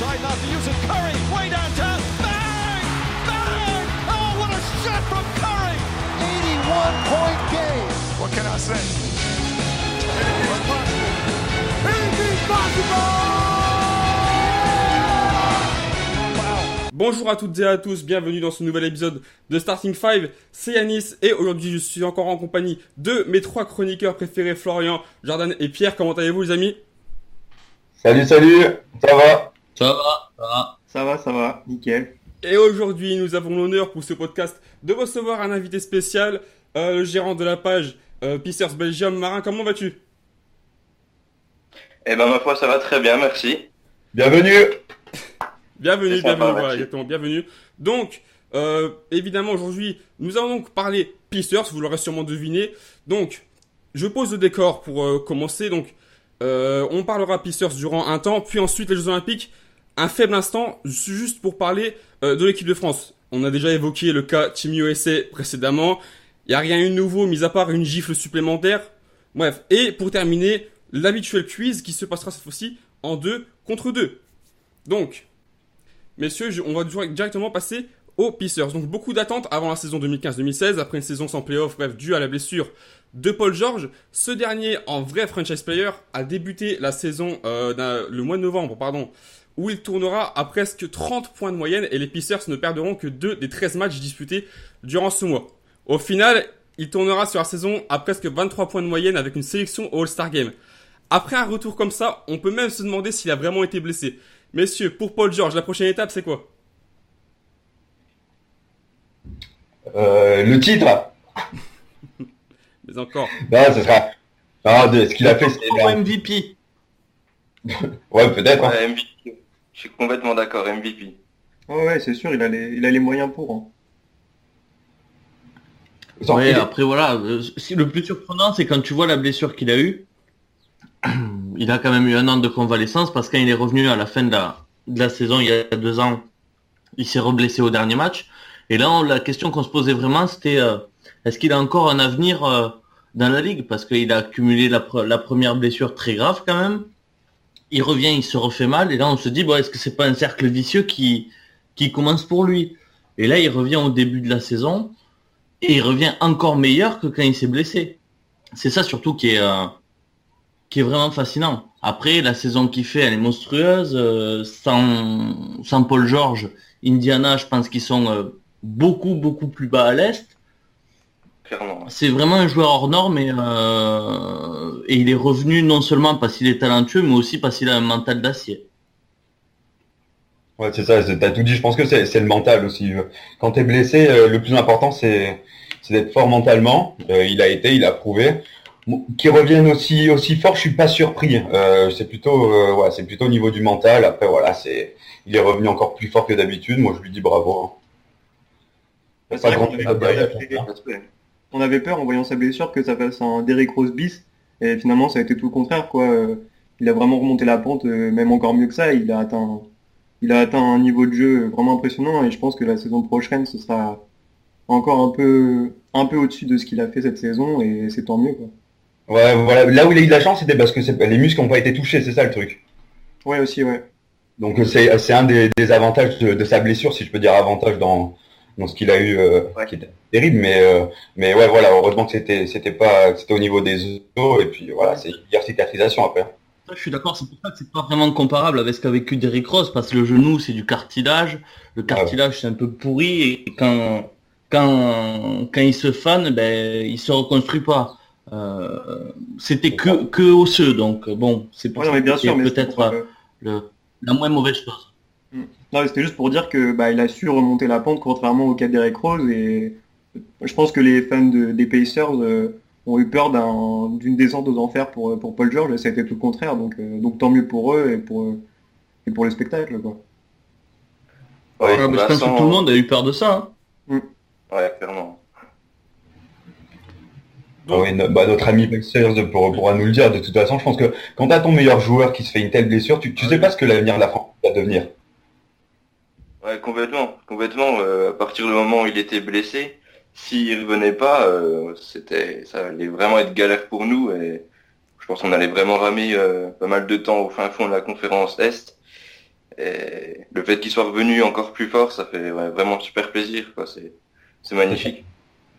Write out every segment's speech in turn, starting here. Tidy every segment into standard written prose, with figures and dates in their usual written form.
inside now for Yusuf Curry, way downtown, bang! Bang! Oh, what a shot from Curry! 81-point game. What can I say? Anything possible! Bonjour à toutes et à tous, bienvenue dans ce nouvel épisode de Starting 5, c'est Yanis et aujourd'hui je suis encore en compagnie de mes trois chroniqueurs préférés, Florian, Jordan et Pierre. Comment allez-vous les amis? Salut, ça va? Ça va, nickel. Et aujourd'hui nous avons l'honneur pour ce podcast de recevoir un invité spécial, le gérant de la page Pacers Belgium. Marin, comment vas-tu? Eh ben ma foi ça va très bien, merci. Bienvenue. Voilà, exactement, bienvenue. Donc, évidemment, aujourd'hui, nous allons donc parler Pacers, vous l'aurez sûrement deviné. Donc, je pose le décor pour commencer. Donc, on parlera Pacers durant un temps, puis ensuite les Jeux Olympiques. Un faible instant, juste pour parler de l'équipe de France. On a déjà évoqué le cas Team USA précédemment. Il n'y a rien eu de nouveau, mis à part une gifle supplémentaire. Bref, et pour terminer, l'habituel quiz qui se passera cette fois-ci en 2 contre 2. Donc... Messieurs, on va directement passer aux Pacers. Donc beaucoup d'attentes avant la saison 2015-2016, après une saison sans playoff, bref, due à la blessure de Paul George. Ce dernier, en vrai franchise player, a débuté la saison le mois de novembre, où il tournera à presque 30 points de moyenne et les Pacers ne perdront que 2 des 13 matchs disputés durant ce mois. Au final, il tournera sur la saison à presque 23 points de moyenne avec une sélection au All-Star Game. Après un retour comme ça, on peut même se demander s'il a vraiment été blessé. Messieurs, pour Paul George, la prochaine étape, c'est quoi? Le titre. Mais encore. Non, ce sera... ce qu'il a fait, c'est... MVP. Ouais, peut-être. Ouais, MVP. Je suis complètement d'accord, MVP. Ouais, c'est sûr, il a les moyens pour. Hein. Ouais, après voilà, le plus surprenant, c'est quand tu vois la blessure qu'il a eue. Il a quand même eu 1 an de convalescence parce que quand il est revenu à la fin de la saison, il y a 2 ans, il s'est reblessé au dernier match. Et là, la question qu'on se posait vraiment, c'était est-ce qu'il a encore un avenir dans la ligue? Parce qu'il a accumulé la première blessure très grave quand même. Il revient, il se refait mal. Et là, on se dit, bon, est-ce que c'est pas un cercle vicieux qui commence pour lui? Et là, il revient au début de la saison et il revient encore meilleur que quand il s'est blessé. C'est ça surtout qui est vraiment fascinant. Après, la saison qu'il fait, elle est monstrueuse. Sans Paul George, Indiana, je pense qu'ils sont beaucoup plus bas à l'Est. Clairement. C'est vraiment un joueur hors norme et il est revenu non seulement parce qu'il est talentueux, mais aussi parce qu'il a un mental d'acier. Ouais, c'est ça, t'as tout dit. Je pense que c'est le mental aussi. Quand t'es blessé, le plus important, c'est d'être fort mentalement. Il a prouvé. Qu'il revienne aussi fort, je suis pas surpris. C'est plutôt au niveau du mental. Après voilà, il est revenu encore plus fort que d'habitude. Moi je lui dis bravo. Hein. On avait peur en voyant sa blessure que ça fasse un Derrick Rose bis et finalement ça a été tout le contraire quoi. Il a vraiment remonté la pente, même encore mieux que ça. Il a atteint un niveau de jeu vraiment impressionnant et je pense que la saison prochaine ce sera encore un peu au-dessus de ce qu'il a fait cette saison et c'est tant mieux quoi. Ouais, voilà. Là où il a eu de la chance, c'était parce que les muscles n'ont pas été touchés, c'est ça le truc. Ouais, aussi, ouais. Donc c'est un des avantages de sa blessure, si je peux dire avantage dans ce qu'il a eu, qui était terrible. Mais ouais, voilà. Heureusement que c'était au niveau des os et puis voilà, c'est une cicatrisation après. Je suis d'accord, c'est pour ça que c'est pas vraiment comparable avec ce qu'a vécu Derrick Rose parce que le genou c'est du cartilage, le cartilage c'est un peu pourri et quand il se fane, ben il se reconstruit pas. C'était que osseux, donc bon, c'est pour ça bien sûr, mais peut-être la moins mauvaise chose. Non, c'était juste pour dire que il a su remonter la pente contrairement au cas d'Eric Rose et je pense que les fans des Pacers ont eu peur d'une descente aux enfers pour Paul George et ça a été tout le contraire, donc tant mieux pour eux et pour le spectacle quoi. Ouais, je pense que tout le monde a eu peur de ça. Hein. Ouais, clairement. Oui, notre ami Pacers pourra nous le dire. De toute façon, je pense que quand tu as ton meilleur joueur qui se fait une telle blessure, tu sais pas ce que l'avenir de la France va devenir. Ouais, complètement. À partir du moment où il était blessé, s'il revenait pas, ça allait vraiment être galère pour nous et je pense qu'on allait vraiment ramer pas mal de temps au fin fond de la conférence Est. Et le fait qu'il soit revenu encore plus fort, ça fait vraiment super plaisir, quoi. C'est magnifique.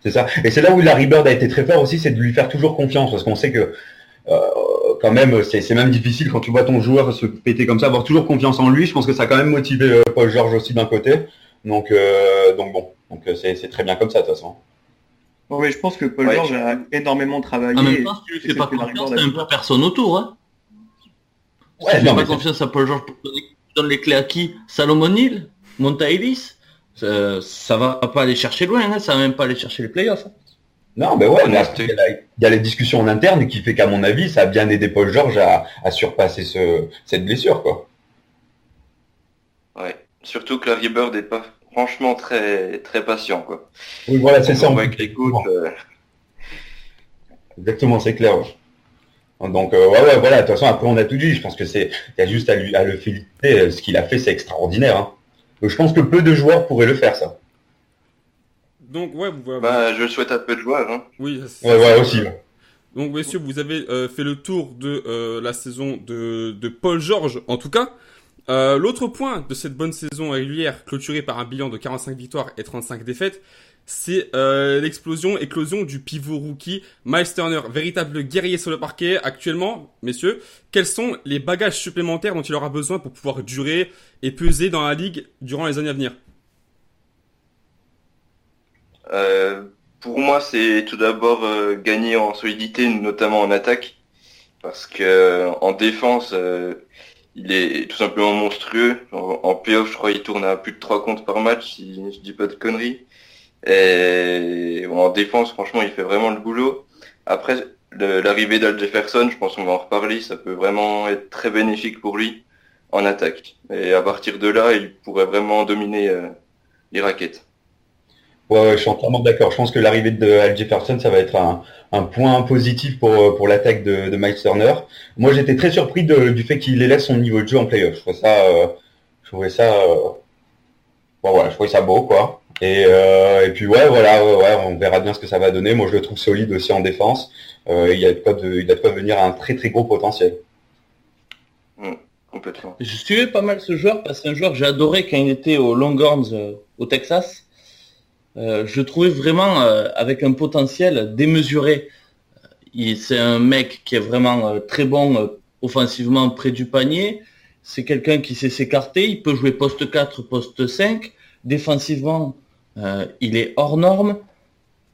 C'est ça. Et c'est là où Larry Bird a été très fort aussi, c'est de lui faire toujours confiance, parce qu'on sait que quand même, c'est même difficile quand tu vois ton joueur se péter comme ça, avoir toujours confiance en lui. Je pense que ça a quand même motivé Paul George aussi d'un côté. Donc c'est très bien comme ça de toute façon. Ouais, mais je pense que Paul George a énormément travaillé. En même temps, si tu lui fais pas confiance, t'as un peu personne autour. Hein. Ouais, si tu fais pas confiance à Paul George, tu donnes les clés à qui? Salomon Hill, Monta Ellis, ça va pas aller chercher loin, hein, ça va même pas aller chercher les playoffs. Hein. Non, mais ouais, mais après, il y a les discussions en interne qui fait qu'à mon avis, ça a bien aidé Paul George à surpasser cette blessure, quoi. Ouais. Surtout que Larry Bird est pas franchement très très patient, quoi. Oui, voilà, c'est ça. Avec les coachs. Exactement, c'est clair. Ouais. Donc ouais, voilà. De toute façon, après on a tout dit. Je pense que il y a juste à le féliciter. Ce qu'il a fait, c'est extraordinaire. Hein. Donc, je pense que peu de joueurs pourraient le faire, ça. Donc ouais, je le souhaite à peu de joueurs. Hein. Oui. Ouais, aussi. Ouais. Donc messieurs, vous avez fait le tour de la saison de Paul George, en tout cas. L'autre point de cette bonne saison régulière, clôturée par un bilan de 45 victoires et 35 défaites, c'est éclosion du pivot rookie Miles Turner, véritable guerrier sur le parquet. Actuellement, messieurs, quels sont les bagages supplémentaires dont il aura besoin pour pouvoir durer et peser dans la ligue durant les années à venir? Pour moi, c'est tout d'abord gagner en solidité, notamment en attaque, parce que en défense, il est tout simplement monstrueux. En playoff, je crois, il tourne à plus de 3 comptes par match, si je dis pas de conneries. Et en défense, franchement, il fait vraiment le boulot. Après, l'arrivée d'Al Jefferson, je pense qu'on va en reparler, ça peut vraiment être très bénéfique pour lui en attaque. Et à partir de là, il pourrait vraiment dominer les raquettes. Ouais, je suis entièrement d'accord. Je pense que l'arrivée de Al Jefferson, ça va être un point positif pour l'attaque de Miles Turner. Moi, j'étais très surpris du fait qu'il élève son niveau de jeu en playoff. Je trouvais ça beau, quoi. Et puis ouais, on verra bien ce que ça va donner. Moi, je le trouve solide aussi en défense. Il a de quoi venir à un très très gros potentiel. Complètement. Je suivais pas mal ce joueur parce que c'est un joueur que j'ai adoré quand il était aux Longhorns au Texas. Je le trouvais vraiment avec un potentiel démesuré. C'est un mec qui est vraiment très bon offensivement près du panier. C'est quelqu'un qui sait s'écarter. Il peut jouer poste 4, poste 5. Défensivement, il est hors norme.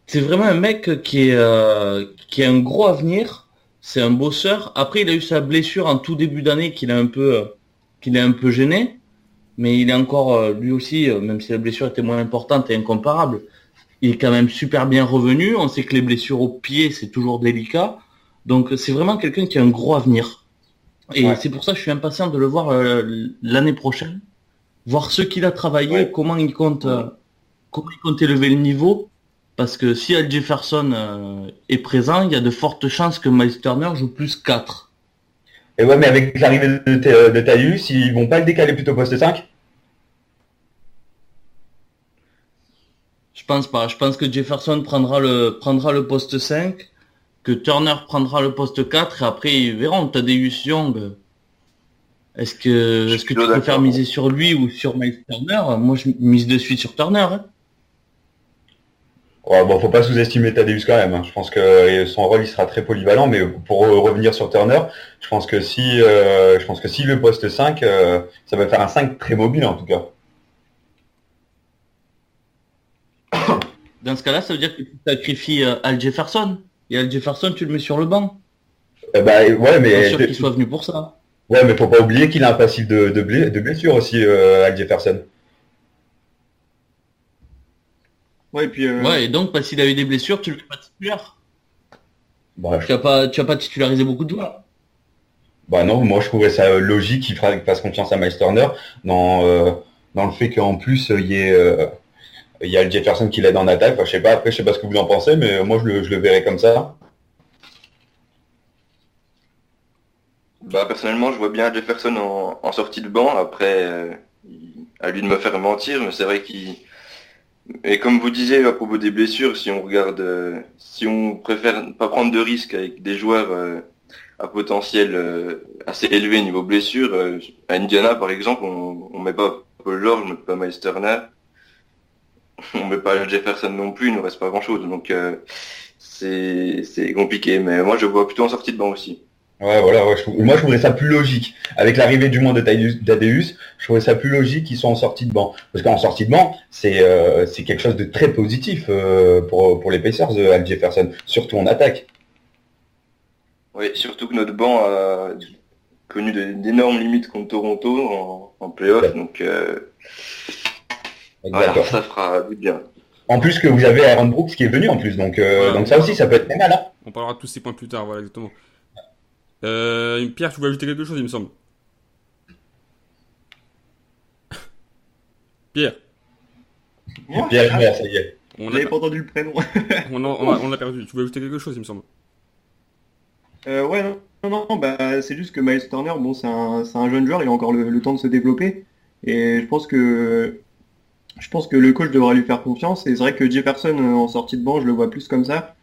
C'est vraiment un mec qui a un gros avenir. C'est un bosseur. Après, il a eu sa blessure en tout début d'année qu'il a un peu gêné. Mais il est encore, lui aussi, même si la blessure était moins importante et incomparable, il est quand même super bien revenu. On sait que les blessures au pied, c'est toujours délicat. Donc c'est vraiment quelqu'un qui a un gros avenir. Et c'est pour ça que je suis impatient de le voir l'année prochaine. Voir ce qu'il a travaillé, comment il compte élever le niveau. Parce que si Al Jefferson est présent, il y a de fortes chances que Miles Turner joue plus 4. Et ouais, mais avec l'arrivée de Tyus, ils vont pas le décaler plutôt poste 5? Je pense pas. Je pense que Jefferson prendra le poste 5, que Turner prendra le poste 4, et après ils verront. Thaddeus Young. Est-ce que tu préfères miser sur lui ou sur Miles Turner? Moi, je mise de suite sur Turner. Hein. Ouais, bon, faut pas sous-estimer Thaddeus quand même. Hein. Je pense que son rôle il sera très polyvalent, mais pour revenir sur Turner, je pense que si le poste 5, ça va faire un 5 très mobile en tout cas. Dans ce cas-là, ça veut dire que tu sacrifies Al Jefferson. Et Al Jefferson, tu le mets sur le banc. Ouais, mais bien sûr qu'il soit venu pour ça. Ouais, mais faut pas oublier qu'il a un passif de blessure aussi, Al Jefferson. Ouais, et puis. Ouais, et donc, parce qu'il a eu des blessures, tu le fais pas titulaire. Bah, tu vas pas titulariser beaucoup de joueurs. Bah non, moi je trouverais ça logique qu'il fasse confiance à Miles Turner dans le fait qu'en plus il y a Al Jefferson qui l'aide en attaque. Enfin, je sais pas ce que vous en pensez, mais moi je le verrais comme ça. Bah personnellement, je vois bien Jefferson en sortie de banc. Après, à lui de me faire mentir, mais c'est vrai et comme vous disiez à propos des blessures, si on préfère pas prendre de risques avec des joueurs à potentiel assez élevé niveau blessure. À Indiana, par exemple, on met pas Paul George, on met pas Miles Turner, on met pas Jefferson non plus, il nous reste pas grand-chose. Donc c'est compliqué. Mais moi, je vois plutôt en sortie de banc aussi. Ouais, voilà, ouais, moi je trouverais ça plus logique. Avec l'arrivée du moins de Thaddeus, je trouverais ça plus logique qu'ils soient en sortie de banc. Parce qu'en sortie de banc, c'est quelque chose de très positif pour les Pacers, Al Jefferson, surtout en attaque. Oui, surtout que notre banc a connu d'énormes limites contre Toronto en playoff, Ouais. donc D'accord. voilà, ça fera du bien. En plus que vous avez Aaron Brooks qui est venu en plus, donc, Voilà. donc ça aussi ça peut être pas mal. Hein. On parlera de tous ces points plus tard, voilà, exactement. Pierre, tu voulais ajouter quelque chose, il me semble. Pierre, Pierre, ça y est. on J'avais l'a pas entendu le prénom. on l'a perdu. Tu voulais ajouter quelque chose, il me semble. Ouais, non, bah, c'est juste que Miles Turner, bon, c'est un jeune joueur, il a encore le temps de se développer. Et je pense que le coach devra lui faire confiance. Et c'est vrai que Jefferson, en sortie de banc, je le vois plus comme ça.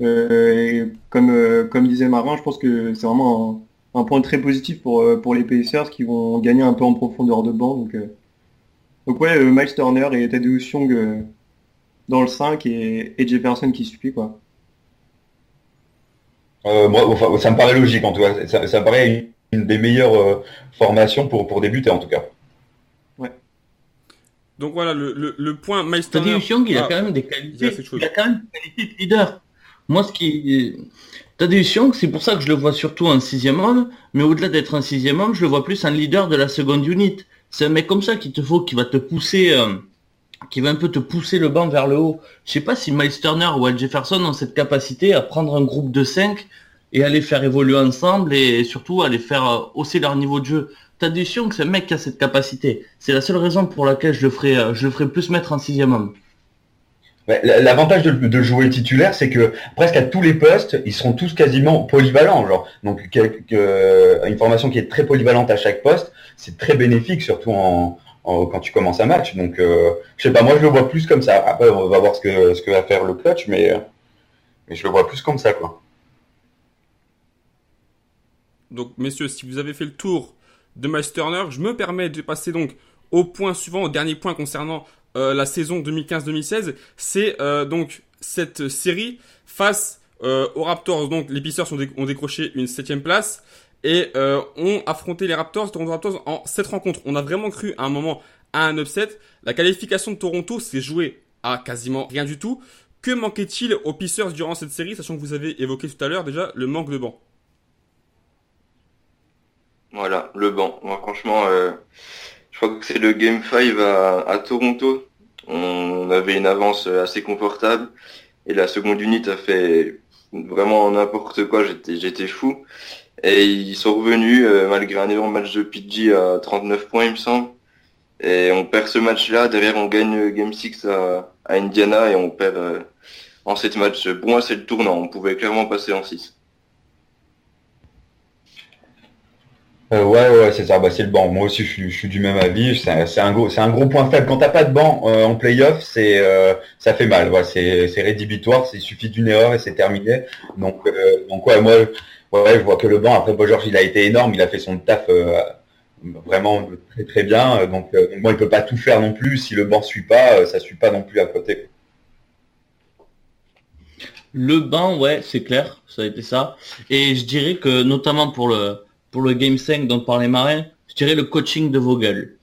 Et comme disait Marin, je pense que c'est vraiment un point très positif pour les Pacers qui vont gagner un peu en profondeur de banc. Donc ouais, Miles Turner et Thaddeus Young dans le 5 et Jefferson qui suit, quoi. Moi, enfin, ça me paraît logique en tout cas. Ça me paraît une des meilleures formations pour débuter en tout cas. Donc voilà, le point Miles Turner. Thaddeus Young, il a Ah, quand même des il a qualités. fait chose. Il a quand même des qualités de leader. Moi, Thaddeus Young, c'est pour ça que je le vois surtout en 6e homme, mais au-delà d'être un 6e homme, je le vois plus un leader de la seconde unit. C'est un mec comme ça qui va te pousser, qui va un peu te pousser le banc vers le haut. Je sais pas si Miles Turner ou Al Jefferson ont cette capacité à prendre un groupe de 5 et à les faire évoluer ensemble et surtout à les faire hausser leur niveau de jeu. Thaddeus Young, c'est un mec qui a cette capacité. C'est la seule raison pour laquelle je le ferai plus mettre en 6e homme. Ouais, l'avantage de jouer titulaire, c'est que presque à tous les postes, ils seront tous quasiment polyvalents, genre. Donc, une formation qui est très polyvalente à chaque poste, c'est très bénéfique, surtout quand tu commences un match. Donc, je sais pas, moi je le vois plus comme ça. Après, on va voir ce que va faire le coach, mais je le vois plus comme ça, quoi. Donc, messieurs, si vous avez fait le tour de Miles Turner, je me permets de passer donc au point suivant, au dernier point concernant la saison 2015-2016. C'est donc cette série face aux Raptors. Donc, les Pacers ont décroché une 7e place et ont affronté les Raptors, Toronto Raptors, en 7 rencontres. On a vraiment cru à un moment à un upset. La qualification de Toronto s'est jouée à quasiment rien du tout. Que manquait-il aux Pacers durant cette série, sachant que vous avez évoqué tout à l'heure déjà le manque de banc? Voilà, le banc. Moi, franchement, je crois que c'est le Game 5 à Toronto. On avait une avance assez confortable et la seconde unité a fait vraiment n'importe quoi. J'étais fou. Et ils sont revenus malgré un énorme match de PG à 39 points, il me semble. Et on perd ce match-là. Derrière, on gagne Game 6 à Indiana et on perd en 7 matchs. Pour moi, c'est le tournant. On pouvait clairement passer en 6. Ouais, c'est ça. Bah, c'est le banc. Moi aussi, je suis du même avis. C'est un gros point faible. Quand t'as pas de banc en playoff, ça fait mal. Ouais, c'est rédhibitoire. Il suffit d'une erreur et c'est terminé. Donc ouais, moi, ouais, je vois que le banc. Après, Paul George, il a été énorme. Il a fait son taf vraiment très très bien. Donc moi, il peut pas tout faire non plus. Si le banc suit pas, ça suit pas non plus à côté. Le banc, ouais, c'est clair, ça a été ça. Et je dirais que notamment pour le Game 5 dont parlait Marin, je dirais le coaching de Vogel.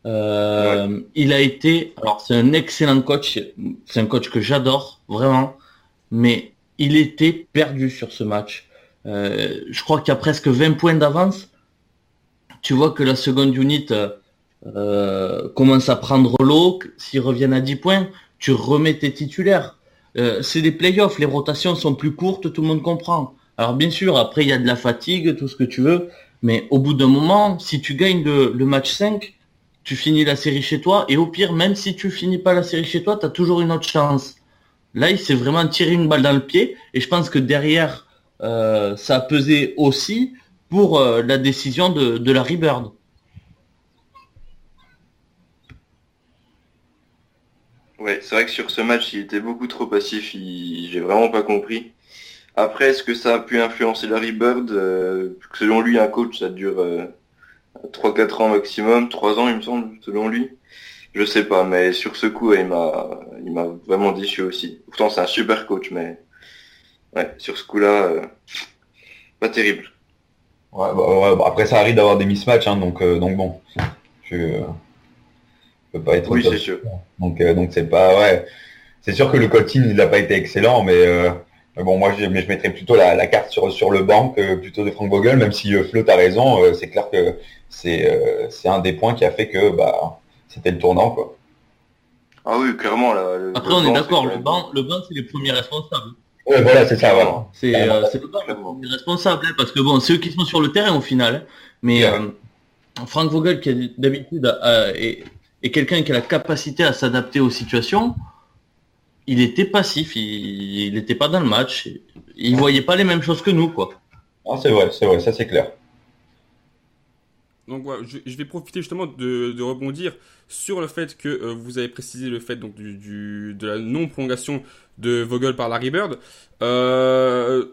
Il a été, alors c'est un excellent coach, c'est un coach que j'adore, vraiment, mais il était perdu sur ce match. Je crois qu'il y a presque 20 points d'avance. Tu vois que la seconde unit commence à prendre l'eau, s'ils reviennent à 10 points, tu remets tes titulaires. C'est les playoffs, les rotations sont plus courtes, tout le monde comprend. Alors bien sûr, après il y a de la fatigue, tout ce que tu veux, mais au bout d'un moment, si tu gagnes le match 5, tu finis la série chez toi, et au pire, même si tu finis pas la série chez toi, tu as toujours une autre chance. Là, il s'est vraiment tiré une balle dans le pied, et je pense que derrière, ça a pesé aussi pour la décision de Larry Bird. Ouais, c'est vrai que sur ce match, il était beaucoup trop passif. J'ai vraiment pas compris. Après, est-ce que ça a pu influencer Larry Bird? Selon lui, un coach, ça dure 3-4 ans maximum, 3 ans il me semble, selon lui. Je sais pas, mais sur ce coup, il m'a vraiment déçu aussi. Pourtant, c'est un super coach, mais ouais, sur ce coup-là, pas terrible. Ouais, après, ça arrive d'avoir des mismatchs, hein, donc bon, je peux pas être Oui, top. c'est sûr. Donc c'est pas, ouais, c'est sûr que le coaching il n'a pas été excellent, mais bon, moi je mettrais plutôt la carte sur le banc que plutôt de Frank Vogel, même si Flo a raison, c'est clair que c'est un des points qui a fait que c'était le tournant, quoi. Ah oui, clairement, là. Après, on est d'accord, le banc, c'est les premiers responsables. Ouais, voilà, c'est ça, voilà. C'est le banc les responsables, hein, parce que bon, c'est eux qui sont sur le terrain au final. Hein. Mais Frank Vogel, qui d'habitude est quelqu'un qui a la capacité à s'adapter aux situations, il était passif, il n'était pas dans le match, il voyait pas les mêmes choses que nous, quoi. Ah, c'est vrai, ça c'est clair. Donc voilà, je vais profiter justement de rebondir sur le fait que vous avez précisé le fait donc de la non-prolongation de Vogel par Larry Bird.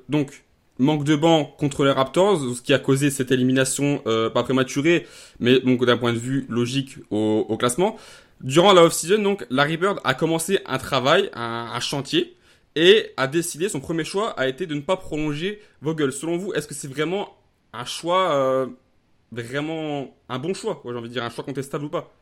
Donc manque de banc contre les Raptors, ce qui a causé cette élimination pas prématurée, mais donc d'un point de vue logique au classement. Durant la off-season, donc Larry Bird a commencé un travail, un chantier, et a décidé, son premier choix a été de ne pas prolonger Vogel. Selon vous, est-ce que c'est vraiment un choix vraiment un bon choix, j'ai envie de dire un choix contestable ou pas?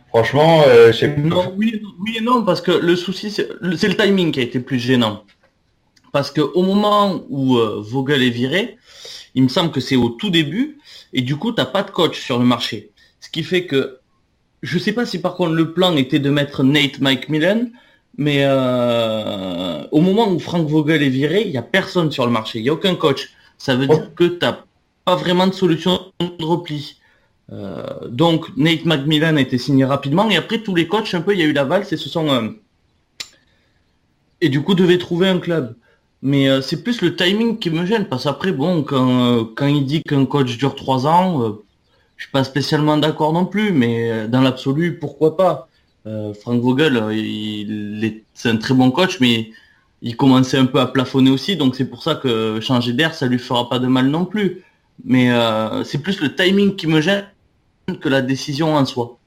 Franchement, je sais pas. Non, oui et non, parce que le souci, c'est le timing qui a été plus gênant. Parce que au moment où Vogel est viré, il me semble que c'est au tout début, et du coup, t'as pas de coach sur le marché. Ce qui fait que, je sais pas si par contre le plan était de mettre Nate McMillan, mais au moment où Frank Vogel est viré, il y a personne sur le marché, il y a aucun coach. Ça veut dire que t'as pas vraiment de solution de repli. Donc Nate McMillan a été signé rapidement, et après tous les coachs, un peu, il y a eu la valse et se sont et du coup devaient trouver un club. Mais c'est plus le timing qui me gêne, parce qu'après, bon, quand il dit qu'un coach dure 3 ans, je suis pas spécialement d'accord non plus, mais dans l'absolu, pourquoi pas. Frank Vogel, c'est un très bon coach, mais il commençait un peu à plafonner aussi, donc c'est pour ça que changer d'air, ça lui fera pas de mal non plus. Mais c'est plus le timing qui me gêne que la décision en soi.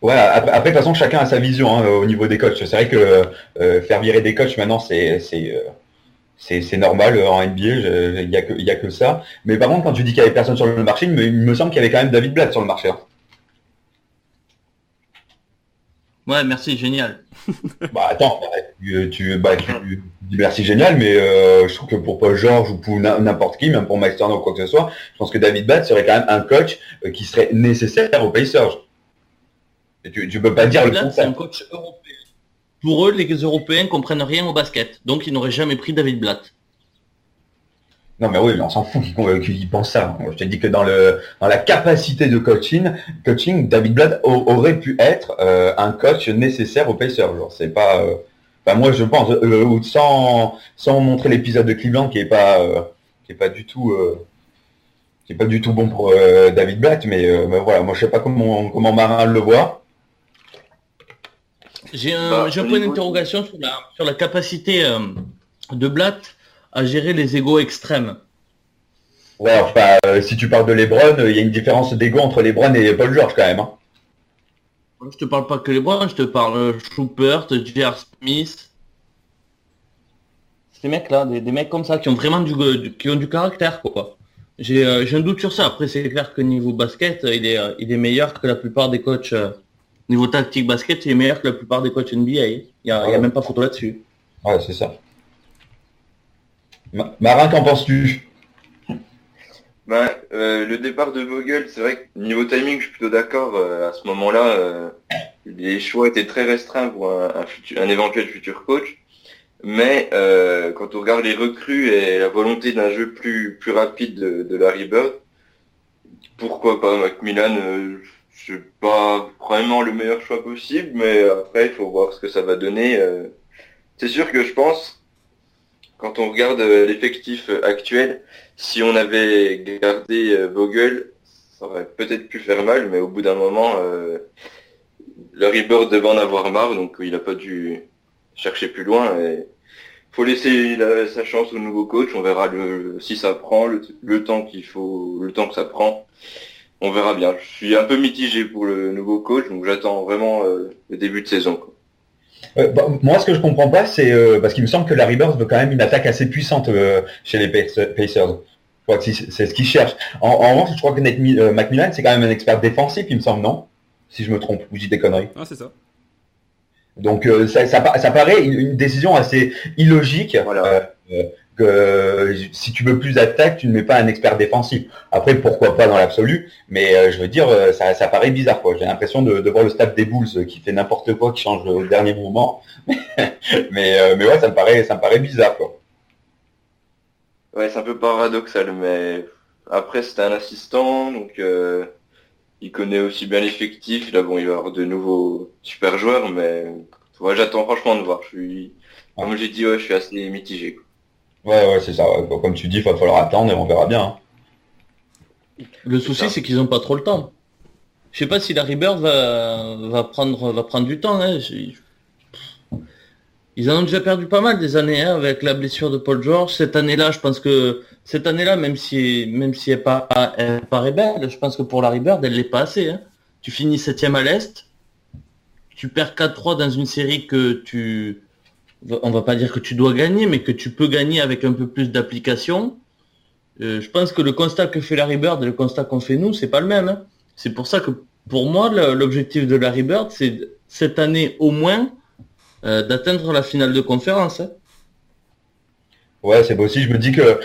Ouais, après, de toute façon, chacun a sa vision, hein, au niveau des coachs. C'est vrai que faire virer des coachs maintenant, c'est normal en NBA, il y a que ça. Mais par contre, quand tu dis qu'il y avait personne sur le marché, il me semble qu'il y avait quand même David Blatt sur le marché, hein. Ouais, merci, génial. Bah attends, tu dis merci génial, mais je trouve que pour Paul George ou pour n'importe qui, même pour Mike Turner ou quoi que ce soit, je pense que David Blatt serait quand même un coach qui serait nécessaire aux Pacers. Et tu peux pas dire le Blatt, c'est un contraire. coach européen. Pour eux, les Européens comprennent rien au basket, donc ils n'auraient jamais pris David Blatt. Non mais oui, mais on s'en fout qu'ils pensent ça. Je te dis que dans la capacité de coaching, David Blatt aurait pu être un coach nécessaire aux Pacers. Genre, c'est pas. Enfin, moi je pense, sans montrer l'épisode de Cleveland qui est pas du tout bon pour David Blatt, mais voilà, moi je sais pas comment Marin le voit. J'ai un point d'interrogation sur la capacité de Blatt à gérer les égos extrêmes. Ouais, enfin, si tu parles de LeBron, il y a une différence d'ego entre LeBron et Paul George quand même, hein. Je te parle pas que LeBron, je te parle Schubert, J.R. Smith. Ces mecs-là, des mecs comme ça qui ont vraiment qui ont du caractère, quoi. J'ai un doute sur ça. Après, c'est clair que niveau basket, il est meilleur que la plupart des coachs. Niveau tactique basket, il est meilleur que la plupart des coachs NBA. Il y a même pas photo là-dessus. Ouais, c'est ça. Marin, qu'en penses-tu? Le départ de Vogel, c'est vrai que niveau timing, je suis plutôt d'accord. À ce moment-là, les choix étaient très restreints pour un éventuel futur coach. Mais quand on regarde les recrues et la volonté d'un jeu plus rapide de Larry Bird, pourquoi pas Macmillan? C'est pas vraiment le meilleur choix possible, mais après il faut voir ce que ça va donner. C'est sûr que je pense, quand on regarde l'effectif actuel, si on avait gardé Vogel, ça aurait peut-être pu faire mal, mais au bout d'un moment, Larry Bird devait en avoir marre, donc il n'a pas dû chercher plus loin. Et faut laisser sa chance au nouveau coach. On verra si ça prend le temps qu'il faut, le temps que ça prend. On verra bien. Je suis un peu mitigé pour le nouveau coach, donc j'attends vraiment le début de saison, quoi. Moi, ce que je comprends pas, c'est parce qu'il me semble que Larry Bird veut quand même une attaque assez puissante chez les Pacers. Je crois que c'est ce qu'il cherche. En revanche, je crois que Nate McMillan, c'est quand même un expert défensif, il me semble, non? Si je me trompe, ou je dis des conneries. Ah, c'est ça. Donc ça paraît une décision assez illogique. Voilà. Que si tu veux plus d'attaque, tu ne mets pas un expert défensif. Après, pourquoi pas dans l'absolu, mais je veux dire, ça paraît bizarre, quoi. J'ai l'impression de voir le staff des Bulls qui fait n'importe quoi, qui change au dernier moment. mais ouais, ça me paraît bizarre, quoi. Ouais, c'est un peu paradoxal, mais après c'était un assistant, donc il connaît aussi bien l'effectif. Là, bon, il va y avoir de nouveaux super joueurs, mais ouais, j'attends franchement de voir. Comme j'ai dit, ouais, je suis assez mitigé, quoi. Ouais, c'est ça. Ouais. Comme tu dis, il va falloir attendre et on verra bien. Hein. Le souci, c'est qu'ils ont pas trop le temps. Je sais pas si Larry Bird va prendre du temps. Hein. Ils en ont déjà perdu pas mal des années, hein, avec la blessure de Paul George. Cette année-là, je pense que même si elle paraît belle, je pense que pour Larry Bird, elle l'est pas assez. Hein. Tu finis 7e à l'Est, tu perds 4-3 dans une série on va pas dire que tu dois gagner, mais que tu peux gagner avec un peu plus d'application. Je pense que le constat que fait Larry Bird et le constat qu'on fait nous, c'est pas le même. Hein. C'est pour ça que, pour moi, l'objectif de Larry Bird, c'est cette année au moins d'atteindre la finale de conférence. Hein. Ouais, c'est possible. Je me dis que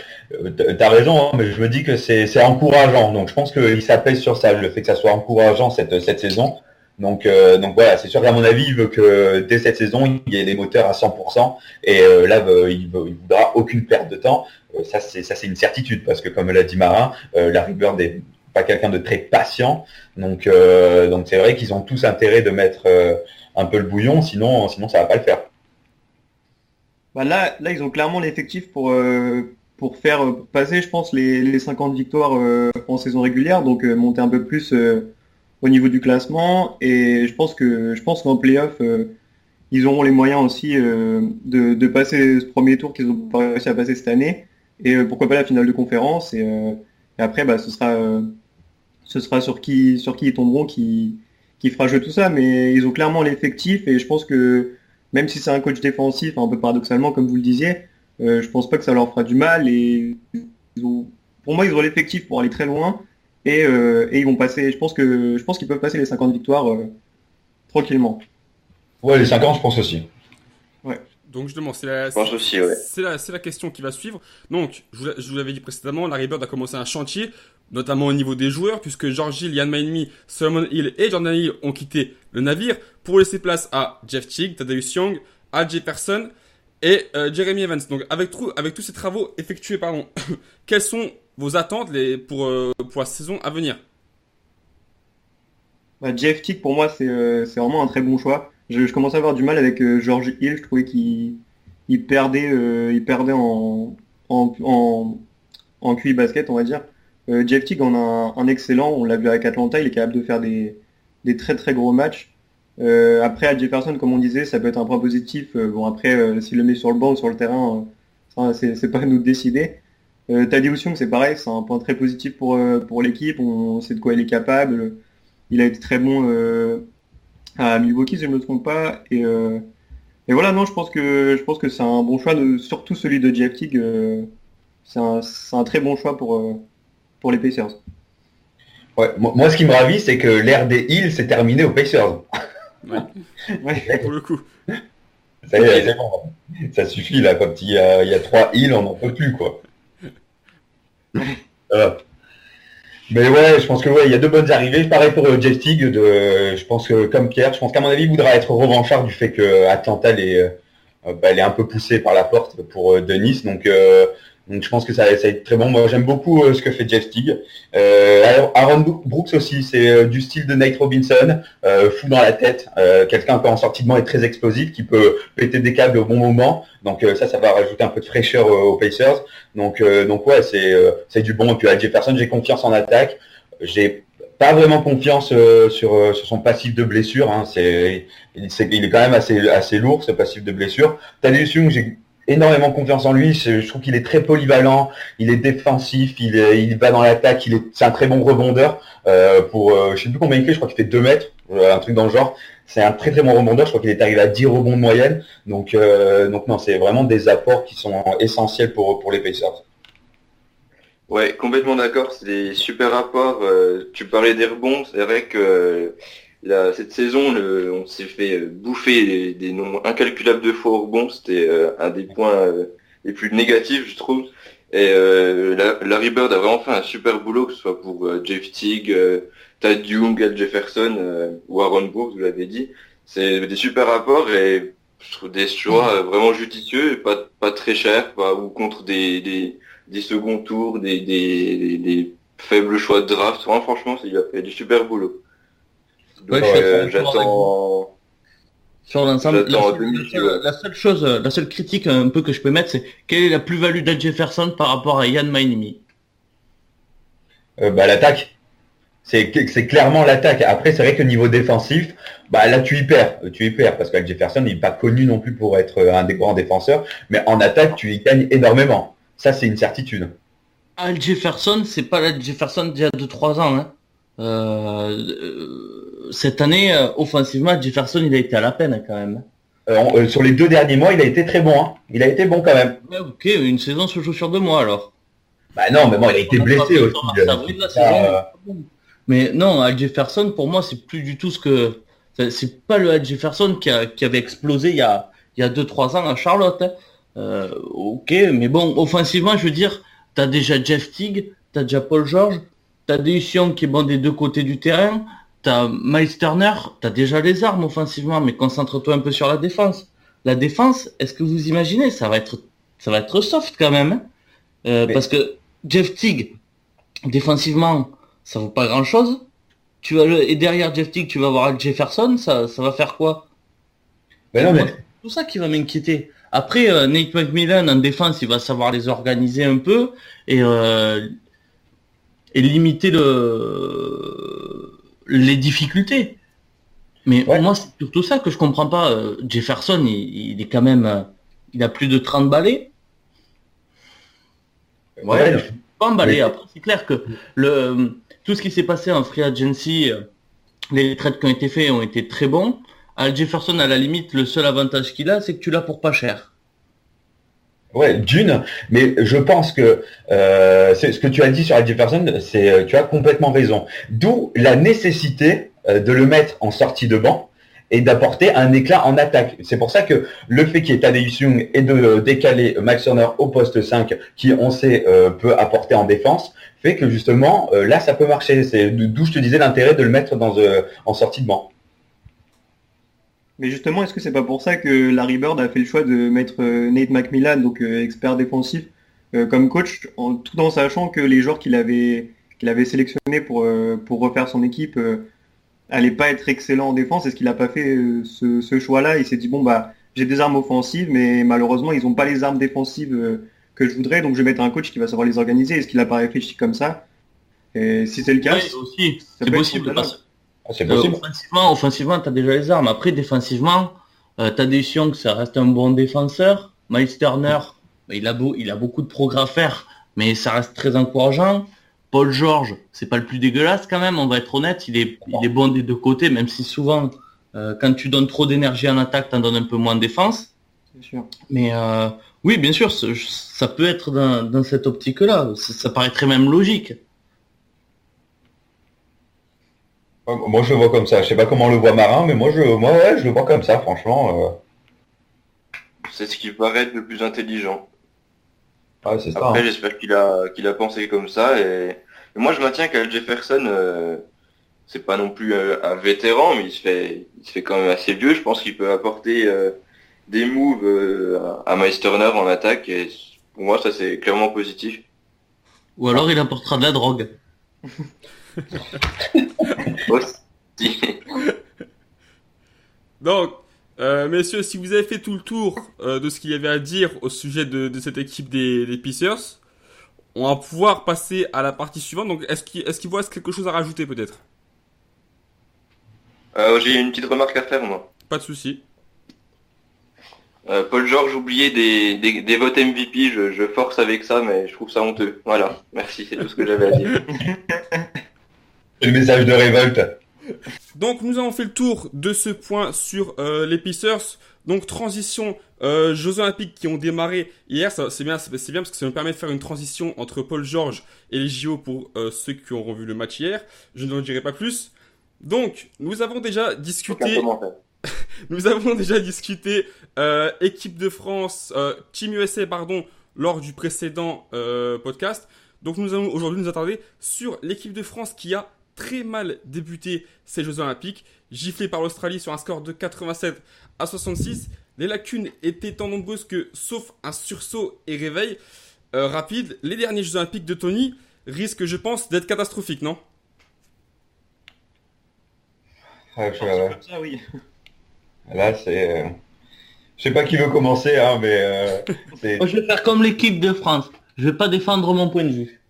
t'as raison, hein, mais je me dis que c'est encourageant. Donc je pense qu'il s'appelle sur ça, le fait que ça soit encourageant cette saison. Donc voilà, c'est sûr qu'à mon avis, il veut que dès cette saison, il y ait les moteurs à 100%. Et là, il voudra aucune perte de temps. Ça, c'est une certitude, parce que comme l'a dit Marin, Larry Bird n'est pas quelqu'un de très patient. Donc c'est vrai qu'ils ont tous intérêt de mettre un peu le bouillon, sinon ça va pas le faire. Bah là, ils ont clairement l'effectif pour faire passer, je pense, les 50 victoires en saison régulière, donc monter un peu plus au niveau du classement. Et je pense qu'en playoff, ils auront les moyens aussi de passer ce premier tour qu'ils ont pas réussi à passer cette année. Et pourquoi pas la finale de conférence. Et après, bah, ce sera sur qui ils tomberont qui fera jouer tout ça. Mais ils ont clairement l'effectif, et je pense que même si c'est un coach défensif, un peu paradoxalement, comme vous le disiez, je pense pas que ça leur fera du mal. Et pour moi, ils ont l'effectif pour aller très loin. Et ils vont passer, je pense qu'ils peuvent passer les 50 victoires tranquillement. Ouais, les 50, je pense aussi. Ouais. Donc justement, c'est la question qui va suivre. Donc, je vous l'avais dit précédemment, Larry Bird a commencé un chantier, notamment au niveau des joueurs, puisque George Hill, Ian Mahinmi, Solomon Hill et Jordan Hill ont quitté le navire pour laisser place à Jeff Teague, Thaddeus Young, Al Jefferson et Jeremy Evans. Donc avec tous ces travaux effectués, quelles sont vos attentes pour la saison à venir? Bah, Jeff Teague, pour moi, c'est vraiment un très bon choix. Je commençais à avoir du mal avec George Hill. Je trouvais qu'il perdait en QI basket, on va dire. Jeff Teague en a un excellent. On l'a vu avec Atlanta. Il est capable de faire des très très gros matchs. Après, Al Jefferson, comme on disait, ça peut être un point positif. Bon, après, s'il le met sur le banc ou sur le terrain, c'est pas à nous de décider. Thaddeus Young, c'est pareil, c'est un point très positif pour l'équipe. On sait de quoi il est capable. Il a été très bon à Milwaukee, si je ne me trompe pas. Et voilà, non, je pense que c'est un bon choix, surtout celui de Jeff Teague. C'est un très bon choix pour les Pacers. Ouais, moi, ce qui me ravit, c'est que l'ère des Hills s'est terminée aux Pacers. Ouais, pour le coup. Ça y est, c'est bon. Ça suffit, là, quand il y a 3 Hills, on n'en peut plus, quoi. Mais ouais, je pense que il y a de bonnes arrivées. Pareil pour Jeff Teague. Je pense que comme Pierre, je pense qu'à mon avis, il voudra être revanchard du fait que Atlanta elle est un peu poussée par la porte pour Dennis. Donc je pense que ça va être très bon. Moi, j'aime beaucoup ce que fait Jeff Teague. Aaron Brooks aussi, c'est du style de Nate Robinson, fou dans la tête, quelqu'un qui en sortie de banc est très explosif, qui peut péter des câbles au bon moment. Donc ça va rajouter un peu de fraîcheur aux Pacers. Donc ouais, c'est du bon. Et puis à Jefferson, j'ai confiance en attaque. J'ai pas vraiment confiance sur son passif de blessure. Hein. Il est quand même assez lourd, ce passif de blessure. Thaddeus Young, j'ai énormément confiance en lui. Je trouve qu'il est très polyvalent, il est défensif, il va dans l'attaque, c'est un très bon rebondeur. Je sais plus combien il fait, je crois qu'il fait 2 mètres, un truc dans le genre. C'est un très très bon rebondeur, je crois qu'il est arrivé à 10 rebonds de moyenne. Donc non, c'est vraiment des apports qui sont essentiels pour les Pacers. Ouais, complètement d'accord, c'est des super rapports. Tu parlais des rebonds, c'est vrai que cette saison, on s'est fait bouffer des nombres incalculables de fois au rebond. C'était un des points les plus négatifs, je trouve. Et Larry Bird a vraiment fait un super boulot, que ce soit pour Jeff Teague, Thad Young, Al Jefferson ou Aaron Brooks, vous l'avez dit. C'est des super rapports et je trouve des choix vraiment judicieux et pas très chers, ou contre des seconds tours, des faibles choix de draft. Vraiment, franchement, il a fait du super boulot. Donc, j'attends. Sur l'ensemble, la la seule critique un peu que je peux mettre, c'est quelle est la plus-value d'Al Jefferson par rapport à Ian Mahinmi? L'attaque. C'est clairement l'attaque. Après, c'est vrai que niveau défensif, là tu y perds parce qu'Al Jefferson il n'est pas connu non plus pour être un des grands défenseurs, mais en attaque tu y gagnes énormément. Ça, c'est une certitude. Al Jefferson, c'est pas l'Al Jefferson d'il y a 2-3 ans. Hein. Cette année, offensivement, Jefferson, il a été à la peine quand même. Sur les 2 derniers mois, il a été très bon. Hein. Il a été bon quand même. Ouais, ok, une saison se joue sur 2 mois alors. Non, mais bon, il a été blessé aussi. Mais non, Al Jefferson, pour moi, c'est plus du tout c'est pas le Al Jefferson qui avait explosé il y a 2-3 ans à Charlotte. Hein. Ok, mais bon, offensivement, je veux dire, t'as déjà Jeff Teague, t'as déjà Paul George, t'as Thaddeus Young qui est bon des 2 côtés du terrain, t'as Miles Turner, t'as déjà les armes offensivement, mais concentre-toi un peu sur la défense. La défense, est-ce que vous imaginez, ça va être soft quand même, hein. Parce que Jeff Teague, défensivement, ça vaut pas grand-chose. Et derrière Jeff Teague, tu vas avoir Al Jefferson, ça va faire quoi? Non, mais... C'est tout ça qui va m'inquiéter. Après, Nate McMillan, en défense, il va savoir les organiser un peu et limiter les difficultés. Mais moi, c'est surtout ça que je comprends pas. Jefferson, il est quand même... il a plus de 30 balais. Ouais, pas un balai. Après, c'est clair que tout ce qui s'est passé en free agency, les trades qui ont été faits ont été très bons. Al Jefferson, à la limite, le seul avantage qu'il a, c'est que tu l'as pour pas cher. Ouais, mais je pense que c'est ce que tu as dit sur Al Jefferson, tu as complètement raison. D'où la nécessité de le mettre en sortie de banc et d'apporter un éclat en attaque. C'est pour ça que le fait qu'il y ait Thaddeus Young et de décaler Max Turner au poste 5, qui on sait peut apporter en défense, fait que justement là ça peut marcher. C'est d'où je te disais l'intérêt de le mettre en sortie de banc. Mais justement, est-ce que c'est pas pour ça que Larry Bird a fait le choix de mettre Nate McMillan, donc expert défensif, comme coach, tout en sachant que les joueurs qu'il avait sélectionnés pour refaire son équipe allaient pas être excellents en défense? Est-ce qu'il a pas fait ce choix-là? Il s'est dit j'ai des armes offensives, mais malheureusement ils ont pas les armes défensives que je voudrais, donc je vais mettre un coach qui va savoir les organiser. Est-ce qu'il a pas réfléchi comme ça? Et si c'est le cas, aussi, c'est possible. C'est possible. Offensivement, t'as déjà les armes. Après, défensivement, Thaddeus Young, ça reste un bon défenseur. Miles Turner, il a beaucoup de progrès à faire, mais ça reste très encourageant. Paul George, c'est pas le plus dégueulasse quand même, on va être honnête, il est bon des 2 côtés, même si souvent, quand tu donnes trop d'énergie en attaque, t'en donnes un peu moins en défense. C'est sûr. Mais oui, bien sûr, ça peut être dans cette optique-là. Ça paraîtrait même logique. Moi, je le vois comme ça. Je sais pas comment le voit Marin, mais moi, je le vois comme ça, franchement. C'est ce qui paraît être le plus intelligent. Ouais, c'est ça. Après, j'espère qu'il a pensé comme ça. Et moi, je maintiens qu'Al Jefferson, c'est pas non plus un vétéran, mais il se fait quand même assez vieux. Je pense qu'il peut apporter des moves à Miles Turner en attaque. Et pour moi, ça, c'est clairement positif. Ou alors, il apportera de la drogue. Aussi. Donc, messieurs, si vous avez fait tout le tour de ce qu'il y avait à dire au sujet de cette équipe des Pacers, on va pouvoir passer à la partie suivante. Donc, est-ce qu'il vous reste quelque chose à rajouter peut-être? J'ai une petite remarque à faire, moi. Pas de souci. Paul George oubliait des votes MVP, je force avec ça, mais je trouve ça honteux. Voilà, merci, c'est tout ce que j'avais à dire. Le message de révolte. Donc nous avons fait le tour de ce point sur les Pacers. Donc transition Jeux Olympiques qui ont démarré hier, c'est bien parce que ça nous permet de faire une transition entre Paul George et les JO pour ceux qui auront vu le match hier. Je n'en dirai pas plus. Donc nous avons déjà discuté. Nous avons déjà discuté équipe de France, Team USA pardon, lors du précédent podcast. Donc nous allons aujourd'hui nous attarder sur l'équipe de France qui a très mal débuté ces Jeux Olympiques, giflé par l'Australie sur un score de 87-66. Les lacunes étaient tant nombreuses que, sauf un sursaut et réveil rapide, les derniers Jeux Olympiques de Tony risquent, je pense, d'être catastrophiques, non ? Ouais, Comme ça, oui. là, c'est... Je sais pas qui veut commencer, hein, mais c'est... Moi, je vais faire comme l'équipe de France. Je vais pas défendre mon point de vue.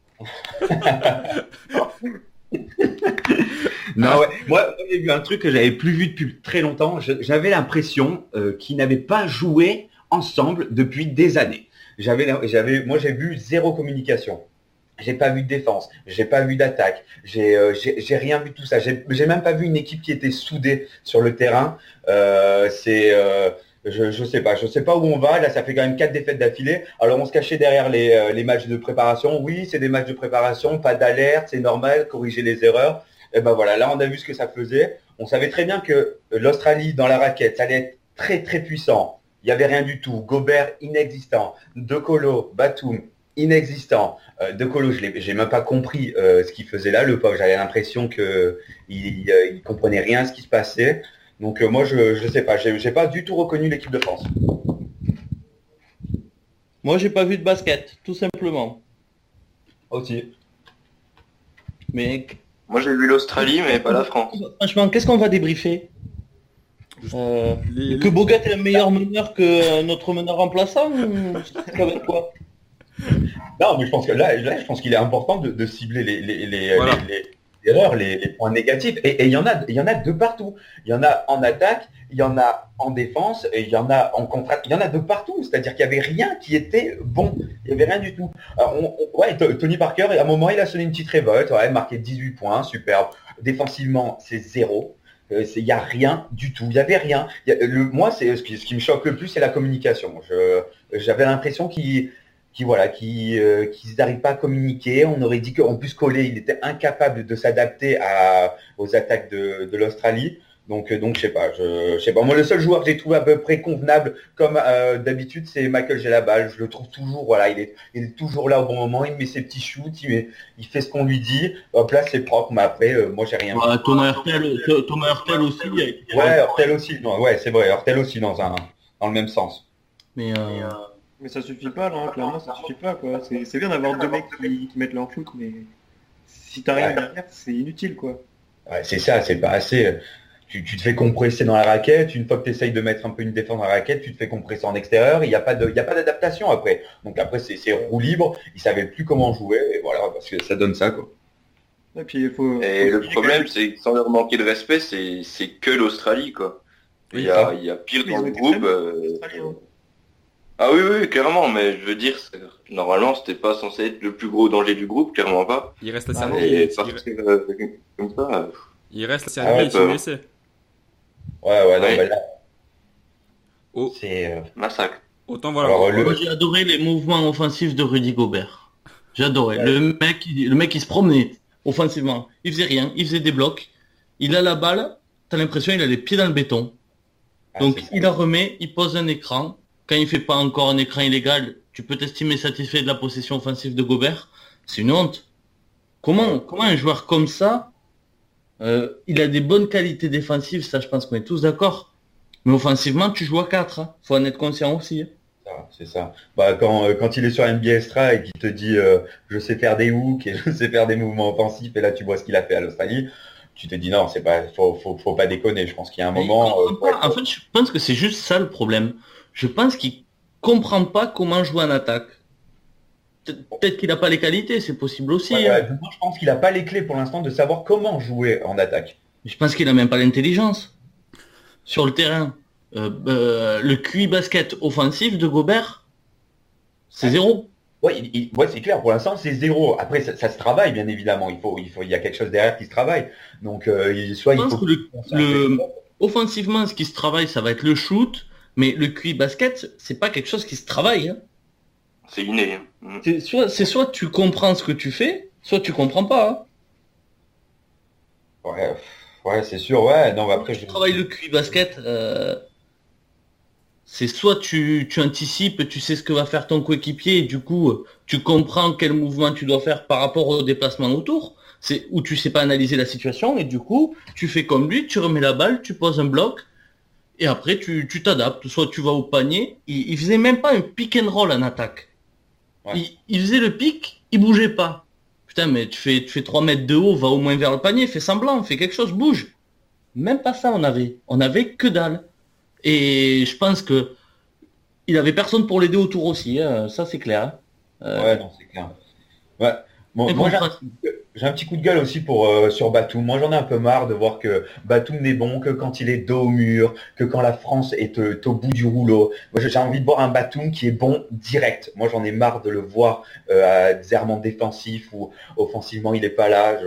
Non, ouais. Moi, j'ai vu un truc que j'avais plus vu depuis très longtemps. J'avais l'impression qu'ils n'avaient pas joué ensemble depuis des années. Moi, j'ai vu zéro communication. J'ai pas vu de défense, j'ai pas vu d'attaque, j'ai rien vu de tout ça. J'ai même pas vu une équipe qui était soudée sur le terrain. Je sais pas où on va. Là, ça fait quand même 4 défaites d'affilée. Alors, on se cachait derrière les matchs de préparation. Oui, c'est des matchs de préparation, pas d'alerte, c'est normal, corriger les erreurs. Et ben voilà, là, on a vu ce que ça faisait. On savait très bien que l'Australie, dans la raquette, ça allait être très, très puissant. Il n'y avait rien du tout. Gobert, inexistant. De Colo, Batum, inexistant. De Colo, j'ai même pas compris ce qu'il faisait là, le pauvre. J'avais l'impression qu'il comprenait rien à ce qui se passait. Donc moi, je sais pas, j'ai pas du tout reconnu l'équipe de France. Moi, j'ai pas vu de basket, tout simplement. Aussi. Mais Moi j'ai vu l'Australie, mais pas la France. franchement, qu'est-ce qu'on va débriefer Les- Que Bogut est un meilleur meneur que notre meneur remplaçant ou ça va être quoi? Non, mais je pense que là, je pense qu'il est important de cibler les Voilà. erreurs, les points négatifs. Et il y en a de partout. Il y en a en attaque, il y en a en défense, et il y en a en contre. Il y en a de partout. C'est-à-dire qu'il n'y avait rien qui était bon. Il n'y avait rien du tout. Alors, Tony Parker, à un moment, il a sonné une petite révolte. Ouais, marqué 18 points, superbe. Défensivement, c'est 0. Il n'y a rien du tout. Il n'y avait rien. Moi, c'est ce qui me choque le plus, c'est la communication. J'avais l'impression qu'ils n'arrivent pas à communiquer. On aurait dit qu'en plus Collet, il était incapable de s'adapter aux attaques de l'Australie. Donc je sais pas. Moi, le seul joueur que j'ai trouvé à peu près convenable, comme d'habitude, c'est Michael Gelabal. Je le trouve toujours, voilà, il est toujours là au bon moment. Il met ses petits shoots, il fait ce qu'on lui dit. Hop là, c'est propre. Mais après, moi, j'ai rien. Bah, Thomas Hurtel aussi. Ouais, Hurtel aussi. Non, ouais, c'est vrai. Hurtel aussi dans le même sens. Mais Mais ça suffit pas, là, hein, clairement, ça suffit pas, quoi. C'est bien d'avoir deux mecs qui mettent leur shoot, mais si t'as rien derrière, c'est inutile, quoi. Ouais, c'est ça, c'est pas assez. Tu te fais compresser dans la raquette. Une fois que tu essayes de mettre un peu une défense dans la raquette, tu te fais compresser en extérieur. Il n'y a pas d'adaptation après. Donc après, c'est roue libre. Ils savaient plus comment jouer. Et voilà, parce que ça donne ça, quoi. Et puis, il faut... Et le problème, c'est que sans leur manquer de respect, c'est que l'Australie, quoi. Il y a pire Ils dans ont le été groupe. très bons, les Australiens. Ah oui, clairement, mais je veux dire, normalement, c'était pas censé être le plus gros danger du groupe, clairement pas. Il reste la Ah, Serbie. Et il, partir comme ça. il reste la Ah ouais, Serbie et bah. USA. Ouais, non, Ouais. mais là, Oh, c'est. Massacre. autant voilà. Alors, moi, j'ai adoré les mouvements offensifs de Rudy Gobert. J'ai adoré. Ouais. Le mec, il se promenait offensivement. Il faisait rien. Il faisait des blocs. Il a la balle. T'as l'impression qu'il a les pieds dans le béton. Donc, c'est ça. il la remet. Il pose un écran. Quand il fait pas encore un écran illégal, tu peux t'estimer satisfait de la possession offensive de Gobert. C'est une honte. Comment un joueur comme ça, il a des bonnes qualités défensives, ça je pense qu'on est tous d'accord. Mais offensivement, tu joues à 4. Hein. Faut en être conscient aussi. C'est ça. Bah, quand il est sur NBA Extra et qu'il te dit je sais faire des hooks et je sais faire des mouvements offensifs, et là tu vois ce qu'il a fait à l'Australie, tu te dis non, c'est pas, faut pas déconner. Je pense qu'il y a un Mais moment. il comprend pas. En fait, je pense que c'est juste ça le problème. Je pense qu'il comprend pas comment jouer en attaque. Peut-être qu'il n'a pas les qualités, c'est possible aussi. Ouais, hein. moi, je pense qu'il a pas les clés pour l'instant de savoir comment jouer en attaque. Je pense qu'il a même pas l'intelligence. Sur le terrain, le QI basket offensif de Gobert, c'est 0. Ouais, c'est clair. Pour l'instant, c'est 0. Après, ça se travaille, bien évidemment. Il y a quelque chose derrière qui se travaille. Donc, soit Je il pense faut. que offensivement, ce qui se travaille, ça va être le shoot, mais le QI basket, c'est pas quelque chose qui se travaille. Hein. C'est inné. Hein. C'est soit tu comprends ce que tu fais, soit tu comprends pas. Hein. Ouais, c'est sûr. Ouais, non, mais après, Tu travailles le QI basket, c'est soit tu anticipes, tu sais ce que va faire ton coéquipier, et du coup, tu comprends quel mouvement tu dois faire par rapport au déplacement autour, c'est où tu sais pas analyser la situation, et du coup, tu fais comme lui, tu remets la balle, tu poses un bloc, et après, tu t'adaptes. Soit tu vas au panier, il faisait même pas un pick and roll en attaque. Ouais. Il faisait le pick, il bougeait pas. Putain, mais tu fais 3 mètres de haut, va au moins vers le panier, fais semblant, fais quelque chose, bouge. Même pas ça, on avait que dalle. Et je pense que il avait personne pour l'aider autour aussi, hein. Ça c'est clair. Hein. Ouais, non, c'est clair. Ouais. Bon, Et moi, bon, j'ai un petit coup de gueule aussi sur Batum. Moi, j'en ai un peu marre de voir que Batum n'est bon que quand il est dos au mur, que quand la France est au bout du rouleau. Moi, j'ai envie de voir un Batum qui est bon direct. Moi, j'en ai marre de le voir à des errements défensifs ou offensivement, il est pas là.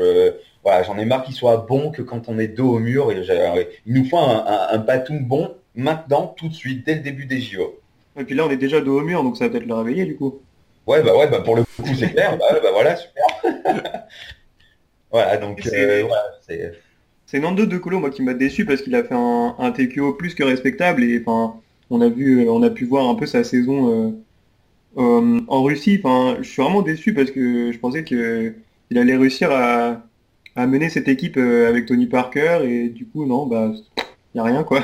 Voilà, j'en ai marre qu'il soit bon que quand on est dos au mur. Il nous faut un Batum bon maintenant, tout de suite, dès le début des JO. Et puis là, on est déjà dos au mur, donc ça va peut-être le réveiller du coup. Ouais, bah pour le coup, c'est clair. Bah voilà, super. Voilà, donc voilà, c'est. C'est Nando De Colo, moi, qui m'a déçu parce qu'il a fait un TQO plus que respectable et enfin, on a pu voir un peu sa saison en Russie. Enfin, je suis vraiment déçu parce que je pensais que il allait réussir à mener cette équipe avec Tony Parker et du coup, non, bah, y a rien quoi.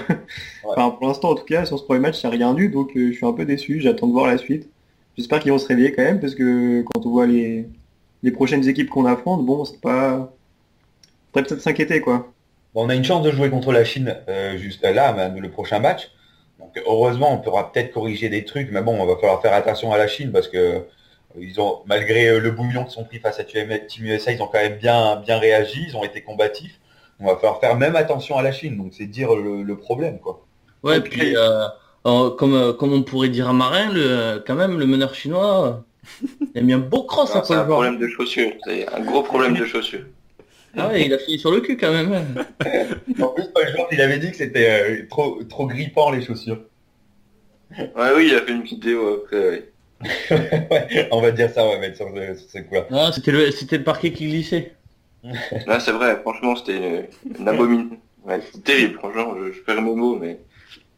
Enfin, pour l'instant, en tout cas, sur ce premier match, il n'y a rien du, donc je suis un peu déçu. J'attends de voir la suite. J'espère qu'ils vont se réveiller quand même parce que quand on voit les prochaines équipes qu'on affronte, bon, c'est pas. Faudrait peut-être s'inquiéter quoi. Bon, on a une chance de jouer contre la Chine juste là, le prochain match. Donc heureusement, on pourra peut-être corriger des trucs, mais bon, on va falloir faire attention à la Chine parce que ils ont, malgré le bouillon qu'ils ont pris face à Team USA, ils ont quand même bien réagi, ils ont été combatifs. On va falloir faire même attention à la Chine, donc c'est dire le problème, quoi. Ouais, puis comme on pourrait dire à Marin, quand même, le meneur chinois, il a mis un beau cross à C'est un Paul problème de chaussures. C'est un gros problème de chaussures. Ah ouais, il a fini sur le cul quand même. Hein. En plus, Paul George, il avait dit que c'était trop grippant les chaussures. Ouais, oui, il a fait une vidéo après, ouais. Ouais, on va dire ça, on va mettre sur ce coup-là. Non, c'était le parquet qui glissait. Là, c'est vrai, franchement, c'était une abomination. Ouais, c'est terrible, franchement, je perds mes mots, mais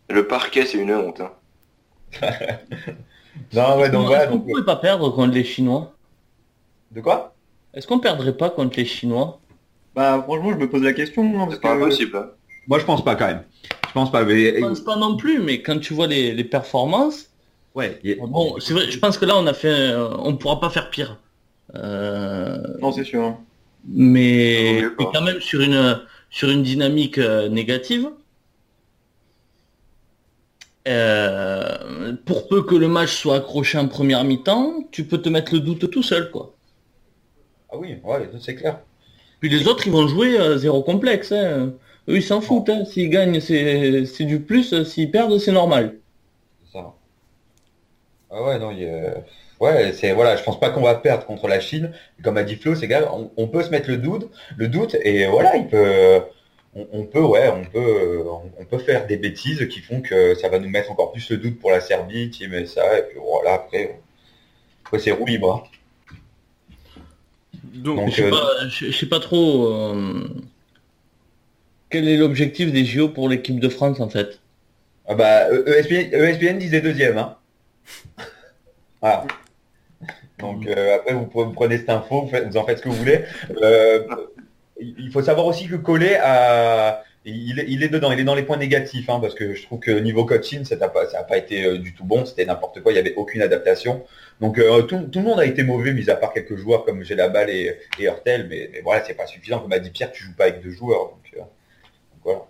le parquet, c'est une honte. Hein. Non, ouais, donc voilà. Est-ce qu'on Donc, pouvait pas perdre contre les Chinois? de quoi? Est-ce qu'on perdrait pas contre les Chinois? Bah franchement, je me pose la question hein, parce C'est pas que impossible. Hein. Moi, je pense pas quand même. Je pense pas. Mais... Je pense pas non plus, mais quand tu vois les performances, Ouais. bon, c'est vrai, je pense que là on pourra pas faire pire. non, c'est sûr. Hein. Mais Non, mais pas. quand même sur une dynamique négative. Pour peu que le match soit accroché en première mi-temps, tu peux te mettre le doute tout seul, quoi. Ah oui, ouais, c'est clair. Puis les autres, ils vont jouer zéro complexe. Hein. Eux, ils s'en foutent. Hein. S'ils gagnent, c'est du plus. S'ils perdent, c'est normal. C'est ça. Ah ouais, non, ouais, voilà, je pense pas qu'on va perdre contre la Chine. Comme a dit Flo, c'est gars, on peut se mettre le doute, et voilà, on peut faire des bêtises qui font que ça va nous mettre encore plus le doute pour la Serbie, Team USA, et puis voilà, après c'est roue libre. Hein. Donc, Je sais pas trop quel est l'objectif des JO pour l'équipe de France, en fait. Ah bah, ESPN disait deuxième, hein. Voilà. Donc après vous prenez cette info, vous en faites ce que vous voulez. Il faut savoir aussi que Collet il est dedans, il est dans les points négatifs, hein, parce que je trouve que niveau coaching, ça n'a pas été du tout bon, c'était n'importe quoi, il n'y avait aucune adaptation. Donc tout le monde a été mauvais, mis à part quelques joueurs comme Gelabal et Hurtel, mais voilà, c'est pas suffisant. Comme a dit Pierre, tu joues pas avec deux joueurs, donc voilà.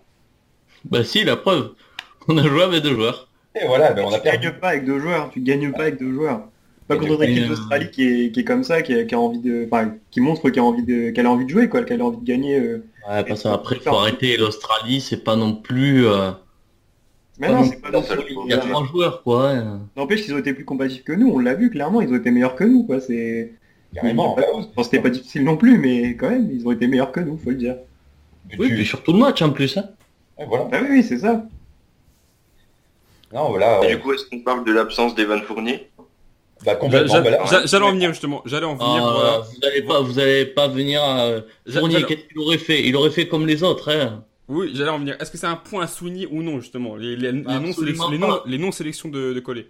Bah si, la preuve. On a joué avec 2 joueurs. Et voilà, ben on a Tu perdu. gagnes pas avec 2 joueurs. Tu gagnes pas avec 2 joueurs. Pas Et contre une du coup, équipe d'Australie qui est comme ça, qui a envie de, enfin, qui montre qu'elle a envie de jouer, quoi, qu'elle a envie de gagner. Ouais, parce Et- qu'après, il faut arrêter. L'Australie, c'est pas non plus... Mais pas non, non c'est plus pas la non plus. folie. Il y a 3 joueurs, quoi. Ouais. N'empêche qu'ils ont été plus combatifs que nous, on l'a vu clairement, ils ont été meilleurs que nous, quoi. C'est carrément. Bah oui. Bon, c'était pas difficile non plus, mais quand même, ils ont été meilleurs que nous, faut le dire. Oui, puis surtout le match en plus. Hein. Ouais, voilà. Ah oui, c'est ça. Non, voilà. Et du coup, est-ce qu'on parle de l'absence d'Evan Fournier? Bah, complètement. Bah, là, J'allais en venir justement. J'allais en venir. Voilà. Vous allez pas venir Fournier, J'allais- qu'est-ce qu'il aurait fait? Il aurait fait comme les autres. Hein. Oui, j'allais en venir. Est-ce que c'est un point à souligner ou non justement Absolument pas. les non-sélections de Collet.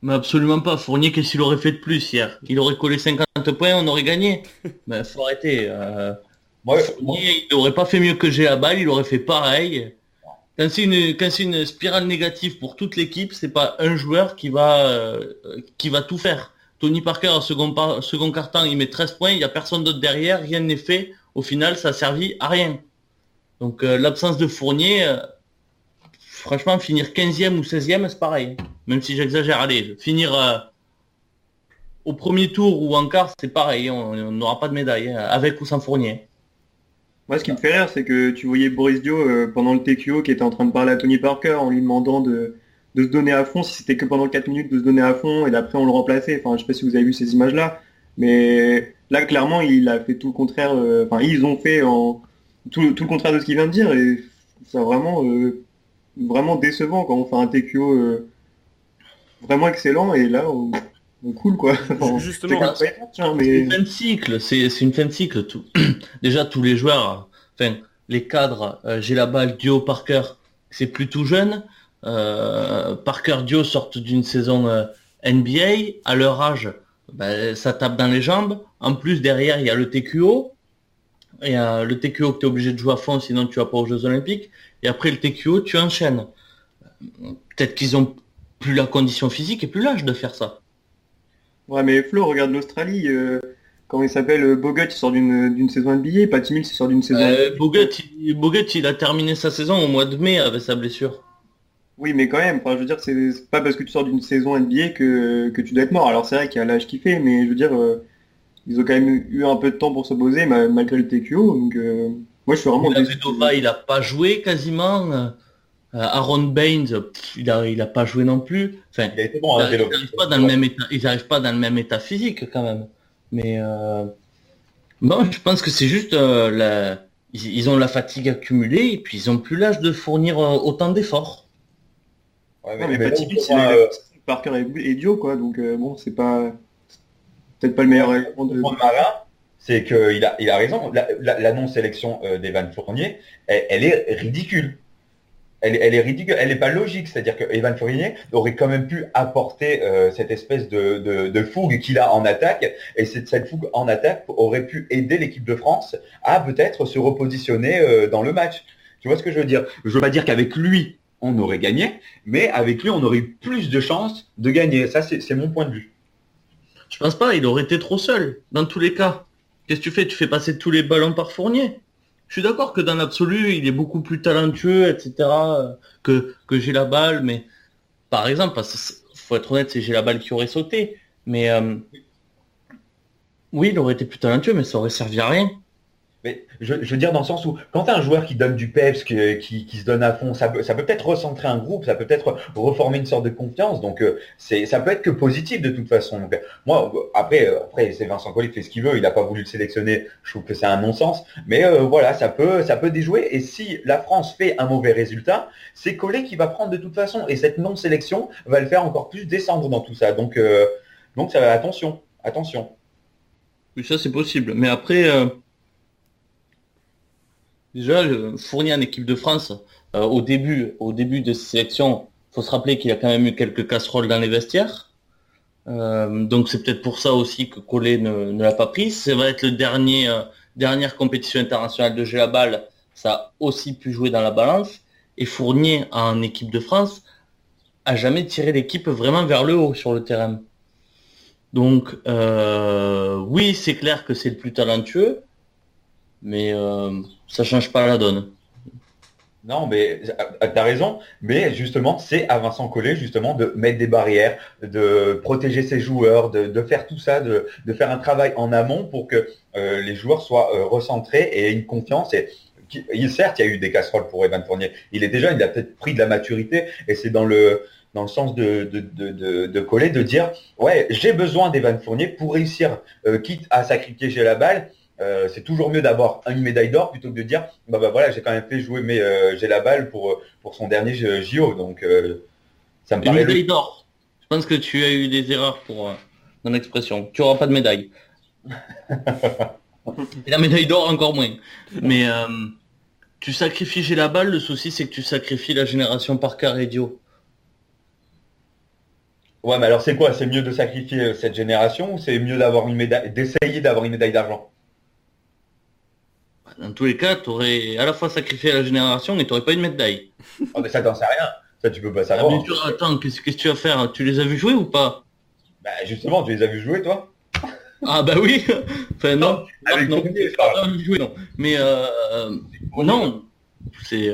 Mais absolument pas. Fournier, qu'est-ce qu'il aurait fait de plus hier? Il aurait collé 50 points, on aurait gagné. Mais faut arrêter. moi, Fournier, il aurait pas fait mieux que j'ai la balle, il aurait fait pareil. Quand c'est une spirale négative pour toute l'équipe, c'est pas un joueur qui va tout faire. Tony Parker, second quart-temps, il met 13 points, il y a personne d'autre derrière, rien n'est fait. Au final, ça a servi à rien. Donc l'absence de Fournier, franchement, finir 15e ou 16e, c'est pareil. Même si j'exagère, allez, finir au premier tour ou en quart, c'est pareil, on n'aura pas de médaille, hein, avec ou sans Fournier. Moi, ce qui me fait rire, c'est que tu voyais Boris Dio pendant le TQO qui était en train de parler à Tony Parker en lui demandant de se donner à fond, si c'était que pendant 4 minutes de se donner à fond, et d'après on le remplaçait. Enfin, je sais pas si vous avez vu ces images-là, mais là, clairement, il a fait tout le contraire. Enfin, ils ont fait tout le contraire de ce qu'il vient de dire, et c'est vraiment décevant quand on fait un TQO vraiment excellent, et là, on coule, quoi. Enfin, Justement, c'est comme ça, tiens, C'est mais une fin de cycle, c'est une fin de cycle. Tout. Déjà, tous les joueurs, enfin, les cadres, j'ai la balle, Dio, Parker, c'est plus tout jeune. Parker, Dio sortent d'une saison NBA. À leur âge, ben, ça tape dans les jambes. En plus, derrière, il y a le TQO. Il y a le TQO que tu es obligé de jouer à fond, sinon tu vas pas aux Jeux Olympiques. Et après le TQO, tu enchaînes. Peut-être qu'ils ont plus la condition physique et plus l'âge de faire ça. ouais, mais Flo, regarde l'Australie. Comment il s'appelle, Bogut, il sort d'une saison NBA, Patty Mills, il sort d'une saison. Bogut, il a terminé sa saison au mois de mai avec sa blessure. Oui, mais quand même, enfin, je veux dire, c'est pas parce que tu sors d'une saison NBA que tu dois être mort. Alors c'est vrai qu'il y a l'âge qui fait, mais je veux dire, ils ont quand même eu un peu de temps pour se poser malgré le TQO. Donc moi, je suis vraiment déçu. Vedova, il a pas joué quasiment. Aaron Baines, il a pas joué non plus. Enfin, il a été bon, hein, ils n'arrivent pas dans le même état. Ils n'arrivent pas dans le même état physique quand même. Mais bon, je pense que c'est juste ils ont la fatigue accumulée et puis ils ont plus l'âge de fournir autant d'efforts. Ouais, Non, mais là, Patty on Mills, prend, Parker et Dio, quoi. Donc bon, c'est pas peut-être pas le meilleur élément de. point de Marin, c'est qu'il a raison. La non-sélection d'Evan Fournier, elle est ridicule. Elle est ridicule, elle n'est pas logique. C'est-à-dire que Evan Fournier aurait quand même pu apporter cette espèce de fougue qu'il a en attaque, et cette fougue en attaque aurait pu aider l'équipe de France à peut-être se repositionner dans le match. Tu vois ce que je veux dire? Je veux pas dire qu'avec lui on aurait gagné, mais avec lui on aurait eu plus de chances de gagner. Ça, c'est mon point de vue. Je pense pas, il aurait été trop seul, dans tous les cas. Qu'est-ce que tu fais? Tu fais passer tous les ballons par Fournier. Je suis d'accord que dans l'absolu, il est beaucoup plus talentueux, etc., que j'ai la balle, mais par exemple, parce que, faut être honnête, c'est j'ai la balle qui aurait sauté. Mais oui, il aurait été plus talentueux, mais ça aurait servi à rien. Mais je veux dire dans le sens où quand tu as un joueur qui donne du peps, qui se donne à fond, ça peut peut-être recentrer un groupe, ça peut peut-être reformer une sorte de confiance. Donc ça peut être que positif de toute façon. Donc, moi, après c'est Vincent Collet qui fait ce qu'il veut, il n'a pas voulu le sélectionner, je trouve que c'est un non-sens. Mais voilà, ça peut déjouer. Et si la France fait un mauvais résultat, c'est Collet qui va prendre de toute façon. Et cette non-sélection va le faire encore plus descendre dans tout ça. Donc ça, attention. Oui, ça c'est possible. Mais après... Déjà, Fournier en équipe de France, au début de cette sélection, faut se rappeler qu'il y a quand même eu quelques casseroles dans les vestiaires. Donc c'est peut-être pour ça aussi que Collet ne l'a pas pris. Ça va être le dernière compétition internationale de jeu à balle. Ça a aussi pu jouer dans la balance. Et Fournier en équipe de France a jamais tiré l'équipe vraiment vers le haut sur le terrain. Donc oui, c'est clair que c'est le plus talentueux. Mais ça change pas la donne. Non, mais t'as raison, mais justement, c'est à Vincent Collet, justement, de mettre des barrières, de protéger ses joueurs, de faire tout ça, de faire un travail en amont pour que les joueurs soient recentrés et aient une confiance. Certes, il y a eu des casseroles pour Evan Fournier. Il était jeune, il a peut-être pris de la maturité, et c'est dans le sens de Collet de dire, ouais, j'ai besoin d'Evan Fournier pour réussir, quitte à sacrifier la balle. C'est toujours mieux d'avoir une médaille d'or plutôt que de dire bah voilà, j'ai quand même fait jouer j'ai la balle pour son dernier JO, donc ça me Une paraît médaille d'or. Je pense que tu as eu des erreurs dans l'expression. Tu auras pas de médaille. Et la médaille d'or encore moins. Mais tu sacrifies la balle, le souci c'est que tu sacrifies la génération Parker et Dio. Ouais, mais alors c'est quoi? C'est mieux de sacrifier cette génération ou c'est mieux d'avoir une médaille, d'essayer d'avoir une médaille d'argent? Dans tous les cas, tu aurais à la fois sacrifié la génération et tu n'aurais pas une médaille. Oh, mais ça t'en sais rien, ça tu peux pas Ah, savoir. bien sûr, attends, qu'est-ce que tu vas faire? Tu les as vus jouer ou pas? Bah justement, tu les as vus jouer toi? Ah bah oui. Enfin non, avec non, Fournier, pas jouer, non. Mais non, c'est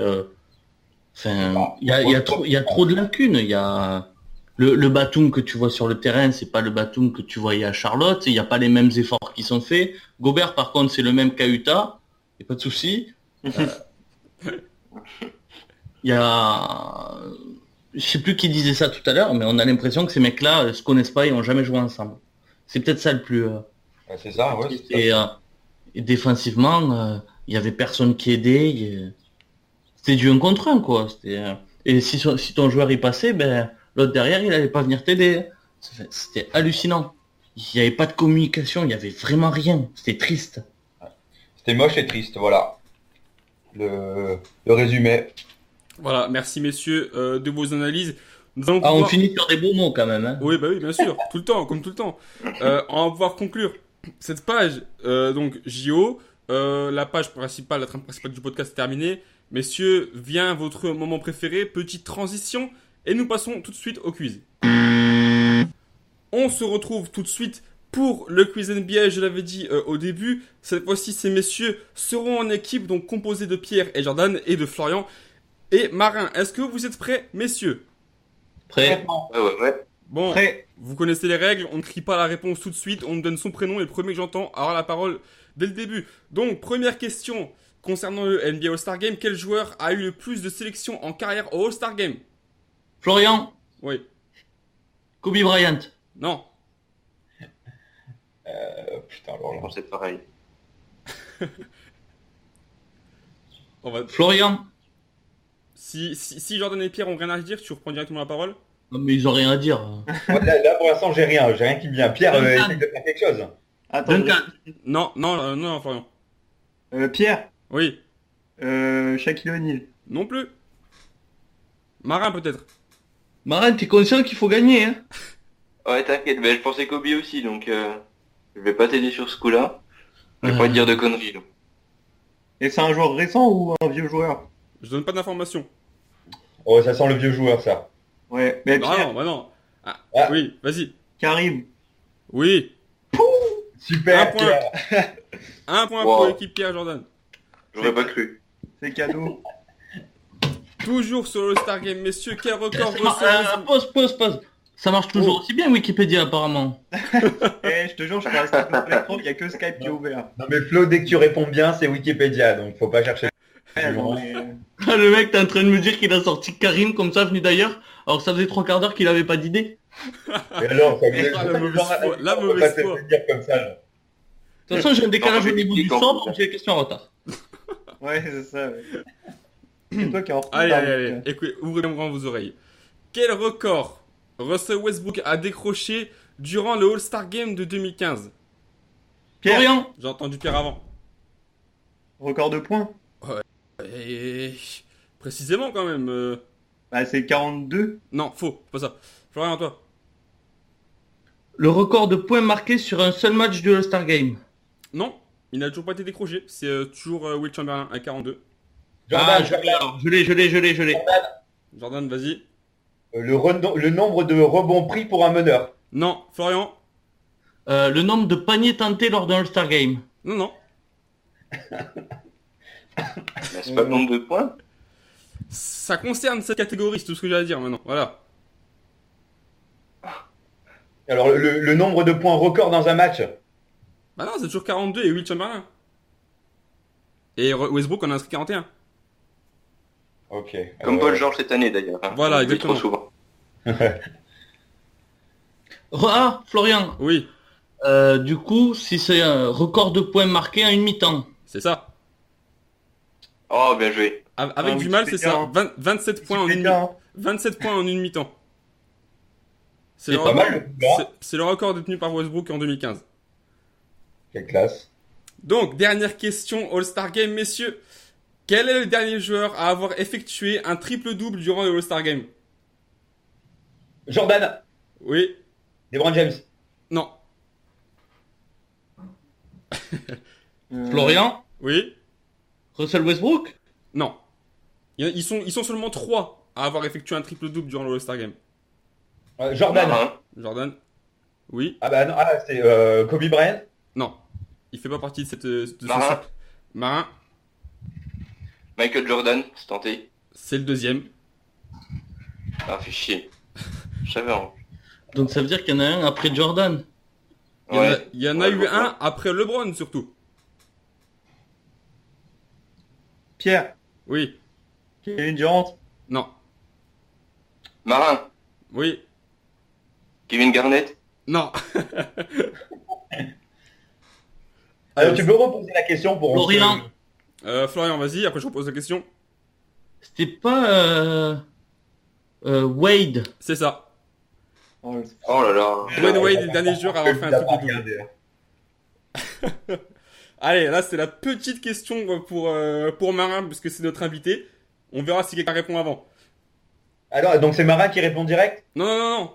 enfin il y a trop de lacunes. Il y a le Batum que tu vois sur le terrain, c'est pas le Batum que tu voyais à Charlotte. Il n'y a pas les mêmes efforts qui sont faits. Gobert par contre, c'est le même qu'à Utah. Y a pas de souci. Il y a, je sais plus qui disait ça tout à l'heure, mais on a l'impression que ces mecs-là se connaissent pas et ont jamais joué ensemble. C'est peut-être ça le plus. C'est ça, ouais. C'est ça. Et défensivement, il y avait personne qui aidait. C'était du 1 contre 1, quoi. Et si ton joueur y passait, ben l'autre derrière, il allait pas venir t'aider. C'était hallucinant. Il n'y avait pas de communication, il y avait vraiment rien. C'était triste. C'était moche et triste, voilà. Le résumé. Voilà, merci messieurs de vos analyses. Nous allons On pouvoir... finit sur des beaux mots quand même. Hein. Oui, bah oui, bien sûr, tout le temps, comme tout le temps. On va pouvoir conclure cette page, donc JO. La page principale, la trame principale du podcast est terminée. Messieurs, vient votre moment préféré, petite transition, et nous passons tout de suite au quiz. On se retrouve tout de suite pour le quiz NBA, je l'avais dit au début. Cette fois-ci, ces messieurs seront en équipe, donc composés de Pierre et Jordan et de Florian et Marin. Est-ce que vous êtes prêts, messieurs? Prêt. Ouais. Bon, Prêt. vous connaissez les règles, on ne crie pas la réponse tout de suite, on me donne son prénom et le premier que j'entends aura la parole dès le début. Donc, première question concernant le NBA All-Star Game. Quel joueur a eu le plus de sélections en carrière au All-Star Game? Florian, Oui. Kobe Bryant. Non. Putain, alors là. Bon, c'est pareil. On va... Florian. Si Jordan et Pierre ont rien à dire, tu reprends directement la parole. Non, mais ils ont rien à dire. Ouais, là, pour l'instant, j'ai rien qui me vient. Pierre, essaye de faire quelque chose. Attends, Duncan. Non, Florian. Pierre, Oui. Shaquille O'Neal. Non plus. Marin peut-être. Marin, t'es conscient qu'il faut gagner, hein? Ouais, t'inquiète, mais je pensais Kobe aussi, donc je vais pas t'aider sur ce coup-là. Je vais pas te dire de conneries. Donc. Et c'est un joueur récent ou un vieux joueur? Je donne pas d'informations. Oh, ça sent le vieux joueur, ça. Ouais, mais Pierre, Non. Ah, Ah. Oui, vas-y. Karim. Oui. Super, Un point. Pierre. Un point Wow. pour l'équipe Pierre Jordan. J'aurais pas cru. C'est cadeau. Toujours sur le Star Game, messieurs, quel record Russell Pause. Ça marche toujours aussi bien Wikipédia apparemment. Je te jure, je peux rester complètement, il n'y a que Skype qui est ouvert. Non mais Flo, dès que tu réponds bien, c'est Wikipédia, donc faut pas chercher. Ouais, non, mais... Le mec t'es en train de me dire qu'il a sorti Karim comme ça venu d'ailleurs, alors que ça faisait 3 quarts d'heure qu'il avait pas d'idée. Et alors, ça Ah, la mauvaise foi, la on peut mauvaise pas foi. te dire comme ça. Là. De toute façon j'ai un décalage au niveau du Non, son, donc j'ai des questions en retard. ouais, c'est ça. Ouais. C'est toi qui es en retard. Allez, écoutez, ouvrez bien grand vos oreilles. Quel record Russell Westbrook a décroché durant le All-Star Game de 2015? Pierre, Florian, J'ai entendu Pierre avant. record de points. Et... Précisément quand même. Bah, c'est 42. Non, faux, pas ça. Florian, toi. le record de points marqués sur un seul match du All-Star Game. Non, il n'a toujours pas été décroché. C'est toujours Will Chamberlain à 42. Jordan, Je l'ai. Jordan, vas-y. le nombre de rebonds pris pour un meneur. Non, Florian. Le nombre de paniers tentés lors d'un All-Star Game. Non. Mais c'est pas le nombre de points. Ça concerne cette catégorie, c'est tout ce que j'ai à dire maintenant. Voilà. Alors, le nombre de points record dans un match. Bah non, c'est toujours 42 et Will Chamberlain. Et Westbrook en a inscrit 41. Ok. Comme Paul George cette année d'ailleurs. Hein. Voilà, On oublie exactement. trop souvent. Ah, Florian. Oui, Du coup, si c'est un record de points marqués en une mi-temps. c'est ça. Oh, bien joué. Avec Ah, du mal, c'est ça. Wikipédia, 27 points en une Wikipédia, hein. 27 points en une mi-temps. C'est C'est le Pas record- mal, le gars. c'est le record détenu par Westbrook en 2015. Quelle classe. Donc, dernière question All-Star Game, messieurs. Quel est le dernier joueur à avoir effectué un triple-double durant le All-Star Game? Jordan. Oui, LeBron James. non, Florian, oui, Russell Westbrook. non. Ils sont seulement 3 à avoir effectué un triple-double durant le All-Star Game. Jordan. Marin. Jordan? Oui, Ah bah non, c'est Kobe Bryant. non. Il fait pas partie de ce Marin. cercle. Marin, Michael Jordan, c'est tenté. c'est le deuxième. Ah, fait chier. Je savais. Hein. Donc ça veut dire qu'il y en a un après Jordan. Il y en a eu un après LeBron, surtout. Pierre, Oui, Kevin Durant. non, Marin. oui, Kevin Garnett. non. Alors tu peux reposer la question pour... Florian. Florian, vas-y, après je repose la question. C'était pas Wade. C'est ça. Oh, Oh là là. Dwayne Wade est le dernier joueur à avoir fait un Il a pas triple-double. regardé. Allez, là c'est la petite question pour Marin, puisque c'est notre invité. On verra si quelqu'un répond avant. Alors, donc c'est Marin qui répond direct? Non, non, non, non.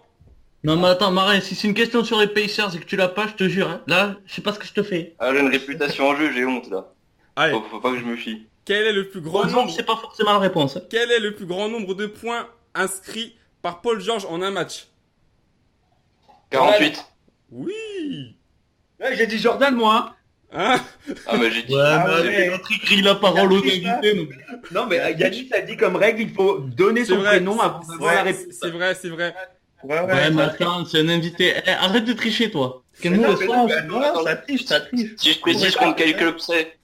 Non mais attends, Marin, si c'est une question sur les Pacers et que tu l'as pas, je te jure, hein, là, je sais pas ce que je te fais. Ah, j'ai une réputation en jeu, j'ai honte là. Allez, Faut pas que je me fie. quel est le plus grand Heureusement nombre que c'est pas forcément la réponse. Hein. Quel est le plus grand nombre de points inscrits par Paul George en un match? 48. Oui. Ouais, j'ai dit Jordan, moi. Hein? Ah, mais j'ai dit. Ouais, Ah mais ouais. l'autre écrit la parole aux Il y a invités. donc. Non, mais Yannick a dit comme règle, il faut donner C'est son vrai, prénom avant d'avoir la réponse. C'est vrai, c'est vrai. Ouais, Ouais, mais attends, c'est un invité. Eh, arrête de tricher, toi. Quel Mais mot non, est mais France non, ça triche, ça triche. Si je précise contre quel club c'est,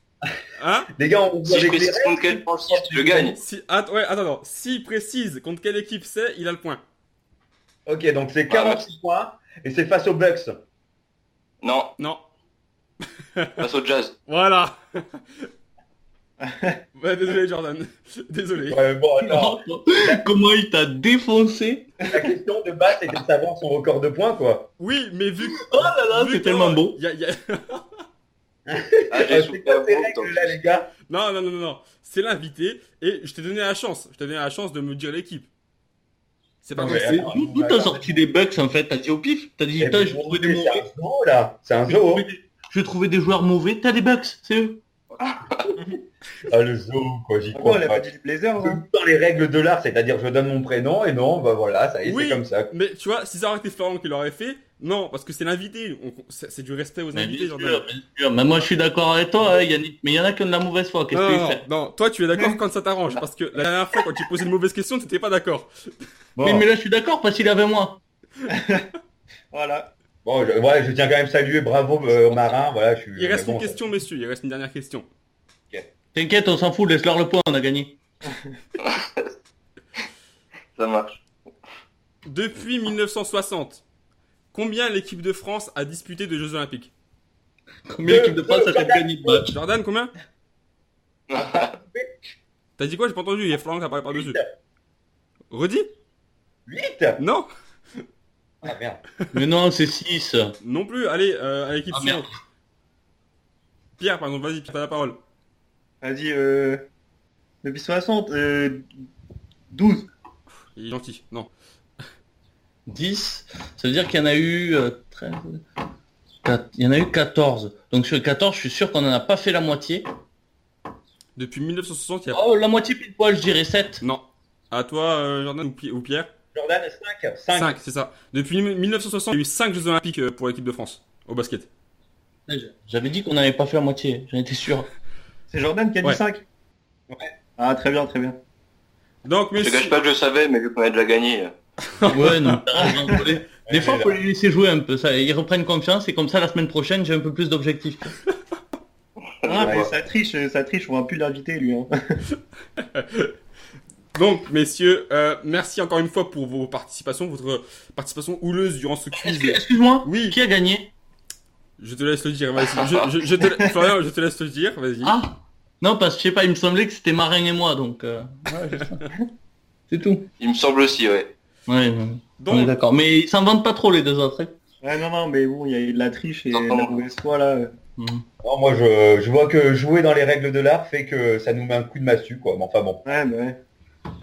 Hein? Les gars, on si je avec les précise contre règles. quel franchise, je gagne. Ouais, attends. S'il précise contre quelle équipe c'est, il a le point. Ok, donc c'est 46 points et c'est face aux Bucks. Non, Non. passe au Jazz. Voilà. Ouais, désolé Jordan. Désolé. Ouais, bon, alors, Comment il t'a défoncé? la question de base, c'était de savoir son record de points, quoi. Oui, mais vu Oh là là, vu c'est que- tellement beau. y a- Ah, j'ai C'est souffert quoi ces beaucoup. règles, là, les gars? Non. C'est l'invité et je t'ai donné la chance. Je t'ai donné la chance de me dire l'équipe. C'est pas Non, comme mais si- attends, D'où t'as sorti des bugs en fait? T'as dit au pif? T'as dit, Eh, putain, mais je vais bon, trouver des c'est mauvais. un zoo, là. C'est un zoo. Je vais trouver des joueurs mauvais. T'as des bugs, c'est eux. Ah, le zoo, quoi, j'y Ah bon, crois elle a pas. pas dit les Blazers, hein. Dans les règles de l'art, c'est-à-dire je donne mon prénom et non, bah voilà, ça y est, Oui. c'est comme ça. Mais tu vois, si ça aurait été Florent qui l'aurait fait, non, parce que c'est l'invité. C'est du respect aux Mais invités, bien Jordan. sûr, bien sûr. Mais moi, je suis d'accord avec toi, hein, Yannick. Mais il y en a qui ont de la mauvaise foi. Qu'est-ce que tu fais? Non, toi tu es d'accord quand ça t'arrange, parce que la dernière fois quand tu posais une mauvaise question, t'étais pas d'accord. Bon, Oui, mais là, je suis d'accord parce qu'il avait moi. Voilà. bon je tiens quand même à saluer, bravo Marin, voilà, je suis... Il reste mais une bon, question, messieurs, il reste une dernière question. T'inquiète, on s'en fout, laisse-leur le point, on a gagné. Ça marche. Depuis 1960, combien l'équipe de France a disputé de Jeux Olympiques? Combien l'équipe de France a fait gagner de match? Jordan, combien? T'as dit quoi? J'ai pas entendu, il y a Florent qui a parlé par-dessus. Redis? 8. Non? Ah merde. Mais non, c'est 6. Non plus, allez, à l'équipe Ah, suivante. merde. Pierre, par exemple, vas-y, Pierre, t'as la parole. Vas-y, depuis 60, 12. Il est gentil, non. 10, ça veut dire qu'il y en a eu 13, il y en a eu 14. Donc sur les 14, je suis sûr qu'on n'en a pas fait la moitié. Depuis 1960, il y a... Oh, la moitié pile poil, je dirais 7. Non. À toi, Jordan ou Pierre? Jordan, 5. 5, c'est ça. Depuis 1960, il y a eu 5 Jeux Olympiques pour l'équipe de France, au basket. J'avais dit qu'on n'avait pas fait la moitié, j'en étais sûr. C'est Jordan qui a dit Ouais. 5. Ouais. Ah, très bien, très bien. Donc, Je te messieurs, cache pas que je savais, mais vu qu'on a déjà gagné. Ouais, non, t'as raison. Des fois, faut les laisser jouer un peu. Ça, ils reprennent confiance et comme ça, la semaine prochaine, j'ai un peu plus d'objectifs. Ah, mais ça triche, on va plus l'inviter, lui. Hein. donc, messieurs, merci encore une fois pour vos participations, votre participation houleuse durant ce quiz. Excuse-moi, Oui. qui a gagné? Je te laisse le dire, vas-y. Florian, je te laisse le dire, vas-y. Ah non, parce que je sais pas, il me semblait que c'était Marin et moi, donc... ouais, c'est tout. Il me semble aussi, ouais. Ouais, on est Donc, d'accord. Mais ils s'en vendent pas trop, les deux autres. Hein. Ouais, non, mais bon, il y a eu de la triche et de Non, la non. mauvaise foi, là. Mhm. Non, moi, je vois que jouer dans les règles de l'art fait que ça nous met un coup de massue, quoi. Mais enfin bon, Ouais, bah ouais.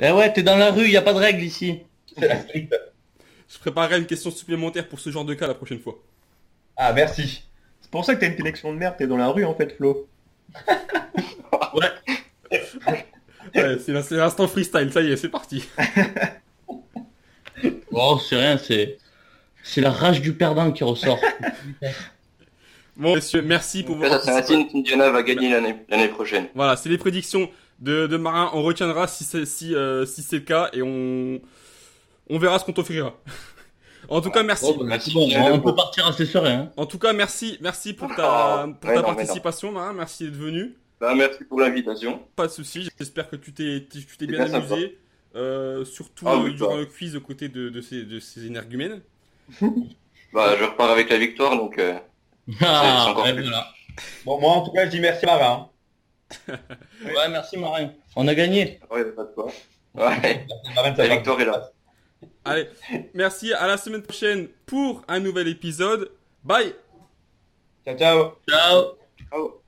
Eh ouais, t'es dans la rue, y a pas de règles ici. c'est la stricte. je préparerai une question supplémentaire pour ce genre de cas la prochaine fois. Ah, merci. C'est pour ça que t'as une connexion de merde, t'es dans la rue, en fait, Flo. Ouais, c'est l'instant freestyle, ça y est, c'est parti. Oh, c'est rien, c'est la rage du perdant qui ressort. Bon, messieurs, merci pour vos Ça, c'est participations. Indiana va gagner l'année prochaine. Voilà, c'est les prédictions de Marin. On retiendra si c'est le cas et on verra ce qu'on t'offrira. En tout cas, merci. Oh, bah, c'est bon, on peut partir assez serein. Hein. En tout cas, merci pour ta Ouais, non, mais participation, Marin. Merci d'être venu. Bah, merci pour l'invitation. Pas de souci. J'espère que tu t'es bien bien sympa. amusé, surtout Ah oui, durant bah. le quiz aux côtés de ces énergumènes. Bah, je repars avec la victoire, donc Ah, c'est encore ouais, plus. voilà. Bon, moi, en tout cas, je dis merci, Marin. Ouais, merci Marin. On a gagné. Ouais, pas de quoi. Ouais, Marin, ça la va. victoire est là. Allez, merci. À la semaine prochaine pour un nouvel épisode. Bye. Ciao, ciao. Ciao. Ciao.